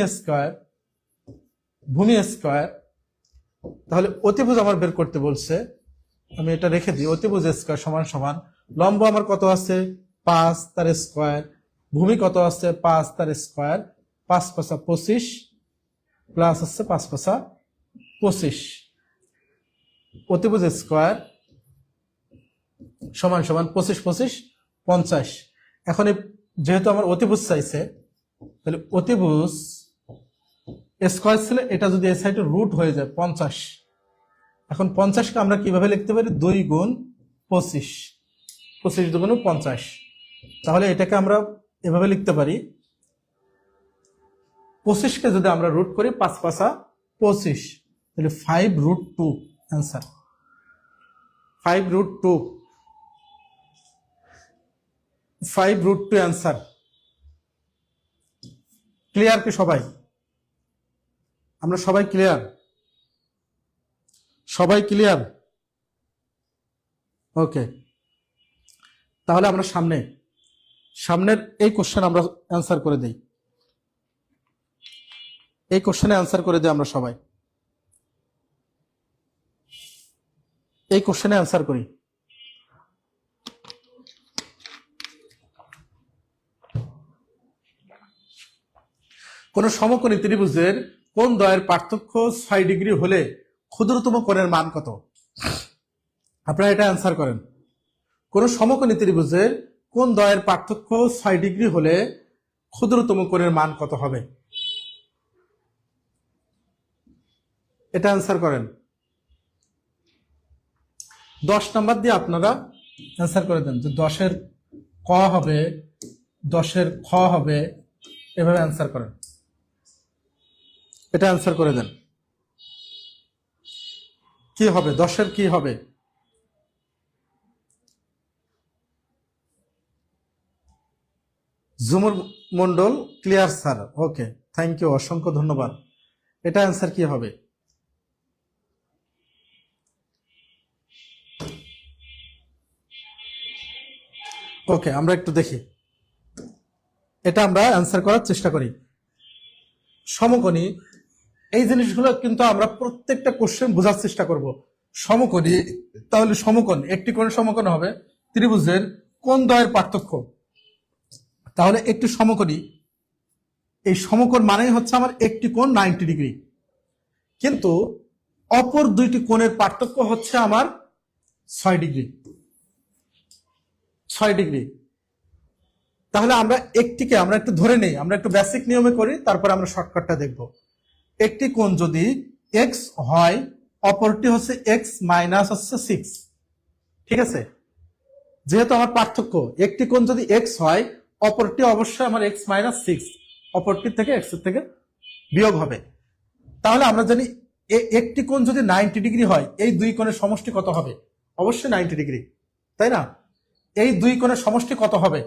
স্কয়ার। তাহলে অতিভুজ আমার বের করতে বলছে, আমি এটা রেখে দিই। অতিভুজ স্কয়ার সমান সমান লম্ব আমার কত আছে? 5 তার স্কয়ার, ভূমি কত আছে? 5 তার স্কয়ার, 5 × 5 = 25 প্লাস হচ্ছে 5 × 5 = 25। অতিভুজ স্কয়ার সমান সমান 25 25 50। এখন যেহেতু আমার অতিভুজ চাইছে, তাহলে অতিভুজ স্কয়ার ছিল, এটা যদি এই সাইডে রুট হয়ে যায় 50। এখন 50কে আমরা কিভাবে লিখতে পারি? 2 × 25, 25 × 2 = 50। তাহলে এটাকে আমরা এভাবে লিখতে পারি, 25কে যদি আমরা রুট করি 5 × 5 = 25, তাহলে 5√2 অ্যান্সার। 5√2 অ্যান্সার। ক্লিয়ার কি সবাই? আমরা সবাই ক্লিয়ার? সবাই ক্লিয়ার? ওকে, তাহলে আমরা সামনের এই কোশ্চেন আমরা অ্যান্সার করে দেই। এই কোশ্চেনে অ্যান্সার করে দিই আমরা সবাই। এই কোশ্চেনে অ্যান্সার করি। কোন সমকোণী ত্রিভুজের কোণ দ্বয়ের পার্থক্য 6 ডিগ্রি হলে ক্ষুদ্রতম কোণের মান কত? আপনারা এটা অ্যান্সার করেন। কোন সমকোণী ত্রিভুজের কোণ দ্বয়ের পার্থক্য 6 ডিগ্রি হলে ক্ষুদ্রতম কোণের মান কত হবে? এটা অ্যান্সার করেন। 10 নাম্বার দিয়ে আপনারা অ্যান্সার করে দেন যে 10-এর ক হবে, 10-এর খ হবে, এভাবে অ্যান্সার করেন। এটা অ্যান্সার করে দেন। কি হবে? 10-এর কি হবে? Jhumur Mondal clear sir. Okay, thank you, অসংখ্য ধন্যবাদ। এটা অ্যান্সার কি হবে? ওকে, আমরা একটু দেখি, এটা আমরা অ্যান্সার করার চেষ্টা করি। সমকোণী, এই জিনিসগুলো কিন্তু আমরা প্রত্যেকটা কোশ্চেন বোঝার চেষ্টা করব। সমকোণী, তাহলে সমকোণ, একটি কোণের সমকোণ হবে ত্রিভুজের কোণ দ্বয়ের পার্থক্য। তাহলে একটি সমকোণী, এই সমকোণ মানেই হচ্ছে আমার একটি কোণ 90 ডিগ্রি, কিন্তু অপর দুইটি কোণের পার্থক্য হচ্ছে আমার 6 ডিগ্রি। 6 ডিগ্রি। তাহলে আমরা একটিকে আমরা একটু ধরে নেই, আমরা একটু বেসিক নিয়মে করি, তারপরে আমরা শর্টকাটটা দেখব। একটি কোণ যদি x হয়, অপরটি হচ্ছে x - হচ্ছে 6, ঠিক আছে? যেহেতু আমার পার্থক্য, একটি কোণ যদি x হয়, অপরটি অবশ্যই আমার x - 6, অপরটির থেকে x এর থেকে বিয়োগ হবে। তাহলে আমরা জানি একটি কোণ যদি 90 ডিগ্রি হয়, এই দুই কোণের সমষ্টি কত হবে? অবশ্যই 90 ডিগ্রি, তাই না? এই দুই কোণের সমষ্টি কত হবে?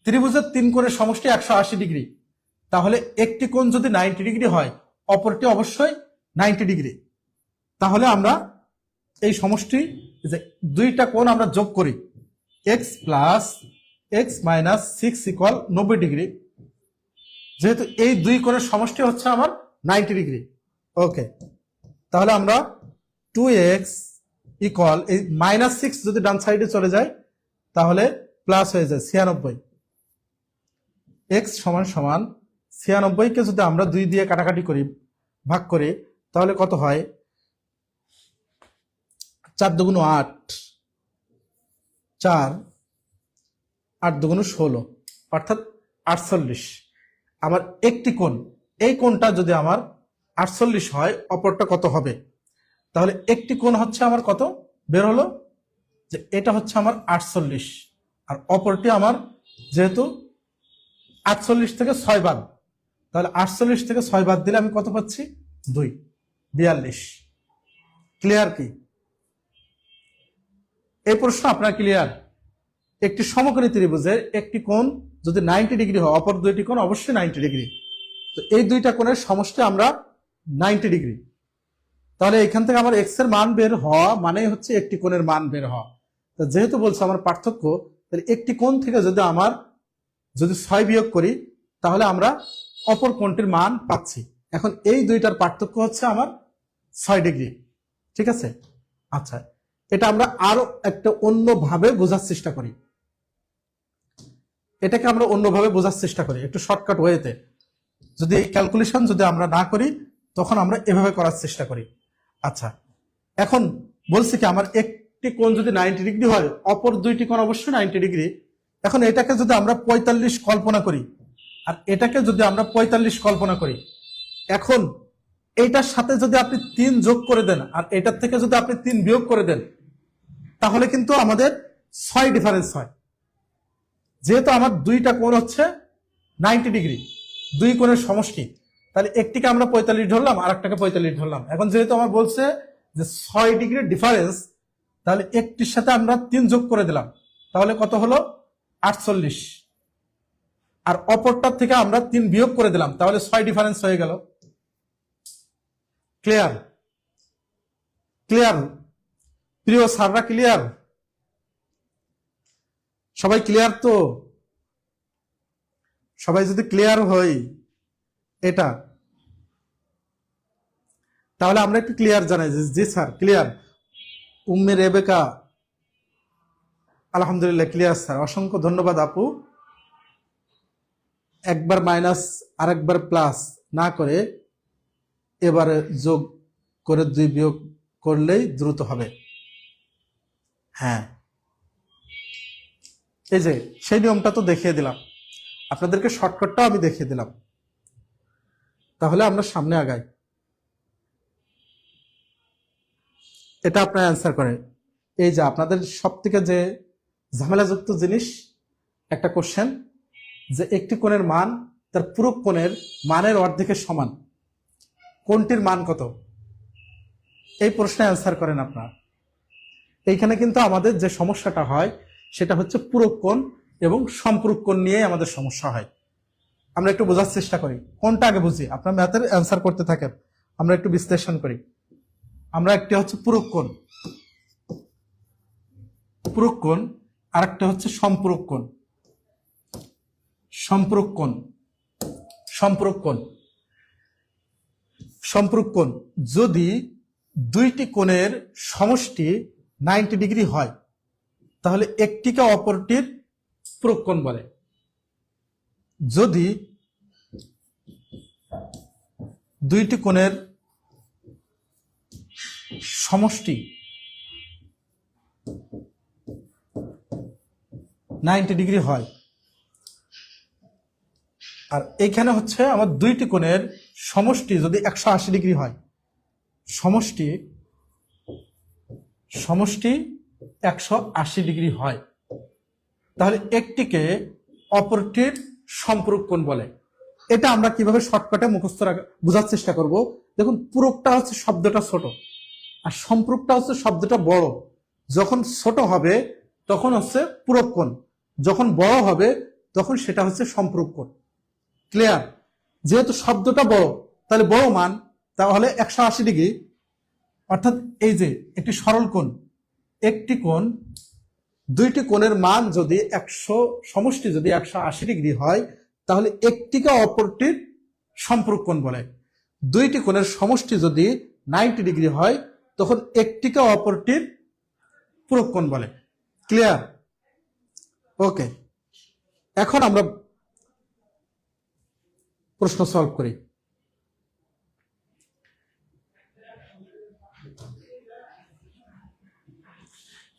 ত্রিভুজের 3 কোণের সমষ্টি 180 ডিগ্রি। তাহলে একটি কোণ যদি 90 ডিগ্রি হয়, অপরটি অবশ্যই 90 ডিগ্রি। তাহলে আমরা এই সমষ্টি, যে দুইটা কোণ আমরা যোগ করি, x + x - 6 = 90 ডিগ্রি। যেহেতু এই দুই কোণের সমষ্টি হচ্ছে আমার 90 ডিগ্রি। ওকে, তাহলে আমরা 2x = এই -6 যদি ডান সাইডে চলে যায়, তাহলে প্লাস হয়ে যায় 96। x = 96 কে যদি আমরা 2 দিয়ে কাটাকাটি করি, ভাগ করি, তাহলে কত হয়? 4 দুগুণ 8, 4, 8 দুগুণ 16, অর্থাৎ 48। আমার একটি কোণ, এই কোণটা যদি আমার 48 হয়, অপরটা কত হবে? তাহলে একটি কোণ হচ্ছে আমার কত বের হলো, যে এটা হচ্ছে আমার 48, আর অপরটি আমার যেহেতু 48 থেকে 6 বাদ, তাহলে 48 থেকে 6 বাদ দিলে আমি কত পাচ্ছি? 2, 42। ক্লিয়ার কি? এই প্রশ্ন আপনার ক্লিয়ার? একটি সমকোণী ত্রিভুজের একটি কোণ যদি 90 ডিগ্রি হয়, অপর দুইটি কোণ অবশ্যই 90 ডিগ্রি। তো এই দুইটা কোণের সমষ্টি আমরা 90 ডিগ্রি। তাহলে এখান থেকে আমার এক্স এর মান বের হওয়া মানে হচ্ছে একটি কোণের মান বের হওয়া। তো যেহেতু বলছে আমার পার্থক্য, তাহলে একটি কোণ থেকে যদি 6 বিয়োগ করি, তাহলে আমরা অপর কোণটির মান পাচ্ছি। এখন এই দুইটার পার্থক্য হচ্ছে আমার 6 ডিগ্রি। ঠিক আছে? আচ্ছা, এটা আমরা আরো একটা অন্যভাবে বোঝার চেষ্টা করি। এটাকে আমরা অন্যভাবে বোঝার চেষ্টা করি, একটু শর্টকাট ওয়েতে। যদি ক্যালকুলেশন যদি আমরা না করি, তখন আমরা এভাবে করার চেষ্টা করি। আচ্ছা, এখন বলছি কি আমার একটি কোণ যদি 90 ডিগ্রি হয়, অপর দুইটি কোণ অবশ্যই 90 ডিগ্রি। এখন এটাকে যদি আমরা 45 কল্পনা করি, আর এটাকে যদি আমরা 45 কল্পনা করি, এখন এইটার সাথে যদি আপনি 3 যোগ করে দেন, আর এটার থেকে যদি আপনি 3 বিয়োগ করে দেন, তাহলে কিন্তু আমাদের 6 ডিফারেন্স হয়। যেহেতু আমার দুইটা কোণ হচ্ছে 90 ডিগ্রি, দুই কোণের সমষ্টি, তাহলে একটিকে আমরা 45 ধরলাম, আর একটাকে 45 ধরলাম। এখন যেহেতু আমার বলছে যে 6 ডিগ্রির ডিফারেন্স, তাহলে একটির সাথে আমরা 3 যোগ করে দিলাম, তাহলে কত হলো? 48। আর অপরটার থেকে আমরা 3 বিয়োগ করে দিলাম, তাহলে 6 ডিফারেন্স হয়ে গেল। ক্লিয়ার? ক্লিয়ার প্রিয় স্যাররা? ক্লিয়ার? সবাই ক্লিয়ার তো? সবাই যদি ক্লিয়ার হই এটা, তাহলে আমরা একটু ক্লিয়ার জানাই যে জি স্যার ক্লিয়ার। উম্মে রেবেকা আলহামদুলিল্লাহ ক্লিয়ার স্যার, অসংখ্য ধন্যবাদ আপু। একবার মাইনাস আরেকবার প্লাস না করে এবারে যোগ করে 2 বিয়োগ করলেই দ্রুত হবে। হ্যাঁ, এই যে সেই নিয়মটা তো দেখিয়ে দিলাম আপনাদেরকে, শর্টকাটটাও আমি দেখিয়ে দিলাম। তাহলে আমরা সামনে আগাই। এটা আপনার অ্যান্সার করে। এই যে আপনাদের সব থেকে যে ঝামেলাযুক্ত জিনিস, একটা কোশ্চেন যে একটি কোণের মান তার পুরো কোণের মানের অর্ধেকের সমান, কোনটির মান কত? এই প্রশ্নে অ্যান্সার করেন আপনারা। এইখানে কিন্তু আমাদের যে সমস্যাটা হয় সেটা হচ্ছে পূরক কোণ এবং সম্পূরক কোণ নিয়ে আমাদের সমস্যা হয়। আমরা একটু বোঝার চেষ্টা করি, কোনটা আগে বুঝি। আপনার ম্যাথের অ্যান্সার করতে থাকেন, আমরা একটু বিশ্লেষণ করি। আমরা একটি হচ্ছে পূরক কোণ, পূরক কোণ, আর একটা হচ্ছে সম্পূরক কোণ। সম্পূরক কোণ, সম্পূরক কোণ, সম্পূরক কোণ যদি দুইটি কোণের সমষ্টি 90 ডিগ্রি হয়, তাহলে একটিকে অপরটির পূরক কোণ বলে। যদি দুইটি কোণের সমষ্টি 90 ডিগ্রি হয়, আর এইখানে হচ্ছে আমার দুইটি কোণের সমষ্টি যদি 180 ডিগ্রি হয়, সমষ্টি 180 ডিগ্রি হয়, তাহলে একটিকে অপরটির সম্পূরক কোণ বলে। এটা আমরা কিভাবে শর্টকাটে মুখস্থ বোঝার চেষ্টা করব। দেখুন, পূরকটা হচ্ছে শব্দটা ছোট, আর সম্পূরকটা হচ্ছে শব্দটা বড়। যখন ছোট হবে তখন হচ্ছে পূরক কোণ, যখন বড় হবে তখন সেটা হচ্ছে সম্পূরক কোণ। ক্লিয়ার? যেহেতু শব্দটা বড়, তাহলে বড় মান, তাহলে 180 ডিগ্রি। অর্থাৎ এই যে একটি সরল কোণ, একটি কোণ, দুইটি কোণের মান যদি সমষ্টি যদি 180 ডিগ্রি হয়, তাহলে একটিকে অপরটির সম্পূরক কোণ বলে। দুইটি কোণের সমষ্টি যদি 90 ডিগ্রি হয়, তখন একটিকে অপরটির পূরক কোণ বলে। ক্লিয়ার? ওকে, এখন আমরা প্রশ্ন সলভ করি।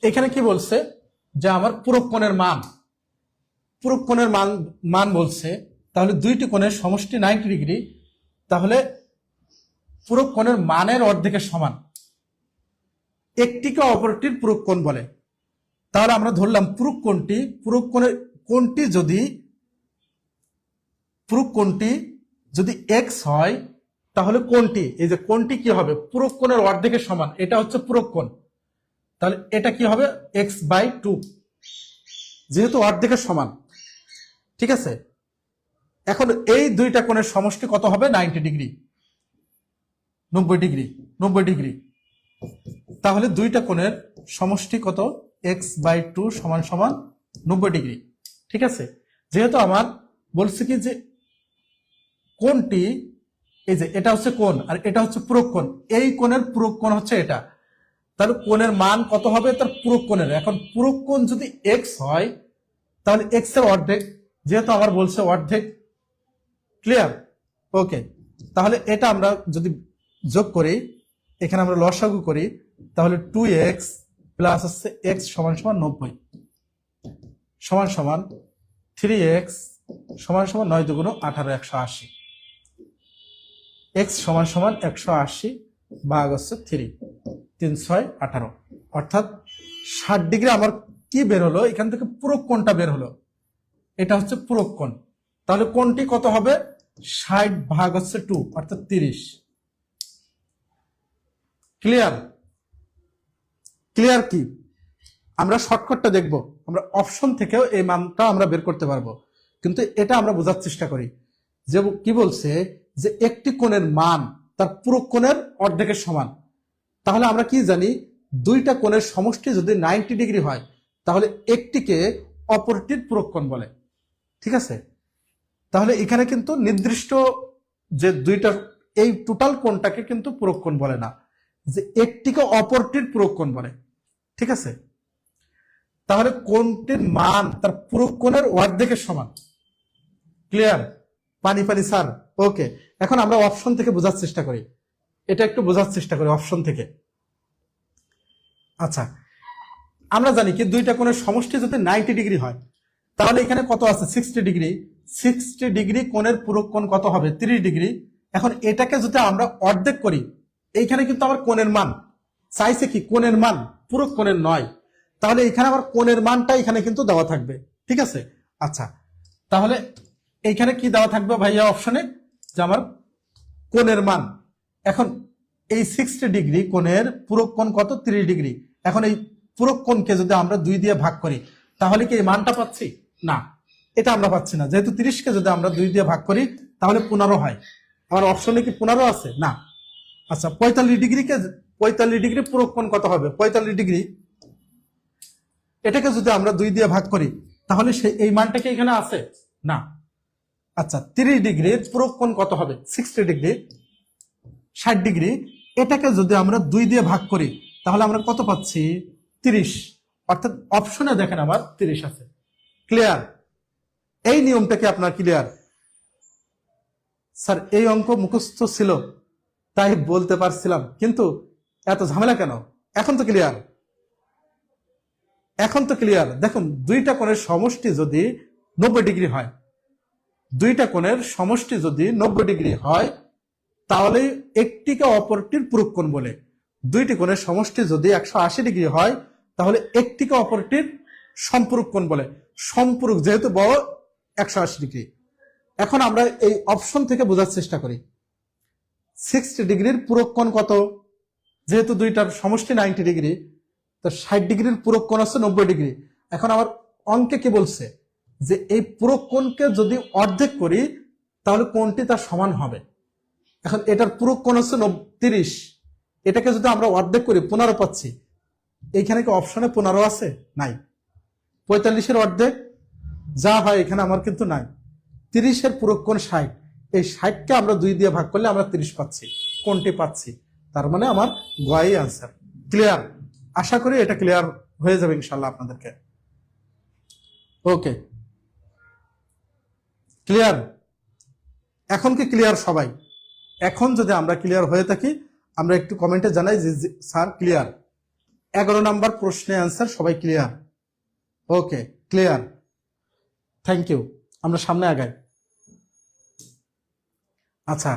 এখানে কি বলছে যে আমার পূরক কোণের মান, পূরক কোণের মান মান বলছে, তাহলে দুইটি কোণের সমষ্টি 90 ডিগ্রি, তাহলে পূরক কোণের মানের অর্ধেকের সমান, একটিকে অপরটির পূরক কোণ বলে। তাহলে আমরা ধরলাম পূরক কোণের কোণটি পূরক কোণটি যদি এক্স হয়, তাহলে কোণটি, এই যে কোণটি কি হবে, পূরক কোণের অর্ধেকের সমান, এটা হচ্ছে পূরক কোণ, তাহলে এটা কি হবে x/2, যেহেতু অর্ধেকের সমান। ঠিক আছে, এখন এই দুইটা কোণের সমষ্টি কত হবে, 90 ডিগ্রি, 90 ডিগ্রি, 90 ডিগ্রি। তাহলে দুইটা কোণের সমষ্টি কত, x/2 সমান সমান 90 ডিগ্রি। ঠিক আছে, যেহেতু আমার বলছে কি যে কোণটি, এই যে এটা হচ্ছে কোণ আর এটা হচ্ছে পূরক কোণ, এই কোণের পূরক কোণ হচ্ছে এটা, তাহলে কোণের মান কত হবে তার পূরক কোণের। এখন পূরক কোণ যদি x হয়, তাহলে x এর অর্ধেক, যেহেতু আমার বলছে অর্ধেক। ক্লিয়ার? ওকে, তাহলে এটা আমরা যদি যোগ করি, এখানে আমরা লসাগু করি, তাহলে 2x প্লাস হচ্ছে x সমান সমান 90 সমান সমান 3x সমান সমান 9 দুগুণ 18, 180, x সমান সমান 180 ভাগ হচ্ছে 3, 3 6 18, অর্থাৎ 60 ডিগ্রি আমার কি বের হলো, এখান থেকে পূরক কোণটা বের হলো, এটা হচ্ছে পূরক কোণ। তাহলে কোণটি কত হবে, 60 ভাগ হচ্ছে 2, অর্থাৎ 30। ক্লিয়ার? ক্লিয়ার কি? আমরা শর্টকাটটা দেখব, আমরা অপশন থেকেও এই মানটা আমরা বের করতে পারবো, কিন্তু এটা আমরা বোঝার চেষ্টা করি যে কি বলছে যে একটি কোণের মান তার পূরক কোণের অর্ধেকের সমান। তাহলে আমরা কি জানি, দুইটা কোণের সমষ্টি যদি 90 ডিগ্রি হয়, তাহলে একটিকে অপরটির পূরক কোণ বলে। ঠিক আছে, তাহলে এখানে কিন্তু নির্দিষ্ট যে দুইটা, এই টোটাল কোণটাকে কিন্তু পূরক কোণ বলে না, যে একটিকে অপরটির পূরক কোণ বলে। ঠিক আছে, তাহলে কোণটির মান তার পূরক কোণের অর্ধেকের সমান। ক্লিয়ার? পানি পানি স্যার। ওকে, এখন আমরা অপশন থেকে বোঝার চেষ্টা করি, এটা একটু বোঝার চেষ্টা করি অপশন থেকে। আচ্ছা, আমরা জানি কি দুইটা কোণের সমষ্টি যদি 90 ডিগ্রি হয়, তাহলে এখানে কত আছে, 60 ডিগ্রি। 60 ডিগ্রি কোণের পূরক কোণ কত হবে, 30 ডিগ্রি। এখন এটাকে যদি আমরা অর্ধেক করি, এইখানে কিন্তু আমার কোণের মান চাইছে কি, কোণের মান, পূরক কোণের নয়। তাহলে এখানে আমার কোণের মানটা এখানে কিন্তু দেওয়া থাকবে। ঠিক আছে, আচ্ছা, তাহলে এইখানে কি দেওয়া থাকবে ভাইয়া অপশনে, যে আমার কোণের মান। এখন এই 60 ডিগ্রি কোণের পূরক কোণ কত, 30 ডিগ্রি। এখন এই পূরক কোণকে যদি আমরা 2 দিয়ে ভাগ করি, তাহলে কি এই মানটা পাচ্ছি? না, এটা আমরা পাচ্ছি না, যেহেতু 30কে যদি আমরা 2 দিয়ে ভাগ করি তাহলে 15 হয়। আমার অপশনে কি 15 আছে? না। আচ্ছা, 45 ডিগ্রি পূরক কোণ কত হবে, 45 ডিগ্রি, এটাকে যদি আমরা 2 দিয়ে ভাগ করি তাহলে এই মানটা কি এখানে আছে? না। আচ্ছা, 30 ডিগ্রির পূরক কোণ কত হবে, 60 ডিগ্রি, 60 ডিগ্রি, এটাকে যদি আমরা 2 দিয়ে ভাগ করি তাহলে আমরা কত পাচ্ছি, 30, অর্থাৎ অপশনে দেখেন আমার 30 আছে। ক্লিয়ার? এই নিয়মটা কি আপনার ক্লিয়ার? স্যার এই অঙ্ক মুখস্থ ছিল তাই বলতে পারছিলাম, কিন্তু এত ঝামেলা কেন? এখন তো ক্লিয়ার, এখন তো ক্লিয়ার। দেখুন, দুইটা কোণের সমষ্টি যদি 90 ডিগ্রি হয়, দুইটা কোণের সমষ্টি যদি 90 ডিগ্রি হয়, তাহলে একটিকে অপরটির পূরক কোণ বলে। দুইটি কোণের সমষ্টি যদি 180 ডিগ্রি হয়, তাহলে একটিকে অপরটির সম্পূরক কোণ বলে। সম্পূরক যেহেতু বড় 180 ডিগ্রি। এখন আমরা এই অপশন থেকে বোঝার চেষ্টা করি, 60 ডিগ্রির পূরক কোণ কত, যেহেতু দুইটার সমষ্টি 90 ডিগ্রি, তো 60 ডিগ্রির পূরক কোণ হচ্ছে 90 ডিগ্রি। এখন আমার অঙ্কে কি বলছে যে এই পূরক কোণকে যদি অর্ধেক করি তাহলে কোণটি তার সমান হবে। এখন এটার পূরক কোণ হচ্ছে 30, এটাকে যদি আমরা অর্ধেক করি 15 পাচ্ছি। এইখানে কি অপশনে 15 আছে? নাই। 45-এর অর্ধেক যা হয় এখানে আমার কিন্তু নাই। 30-এর পূরক কোণ 60, এই 60কে আমরা 2 দিয়ে ভাগ করলে আমরা 30 পাচ্ছি, কোণটি পাচ্ছি। তার মানে আমার গয়ই আনসার। ক্লিয়ার? আশা করি এটা ক্লিয়ার হয়ে যাবে ইনশাল্লাহ আপনাদেরকে। ওকে, ক্লিয়ার? এখন কি ক্লিয়ার সবাই? এখন যদি আমরা ক্লিয়ার হয়ে থাকি আমরা একটু কমেন্টে জানাই যে স্যার ক্লিয়ার। 11 নাম্বার প্রশ্নে অ্যান্সার সবাই clear? Okay, clear, thank you. আমরা সামনে আগাই। আচ্ছা,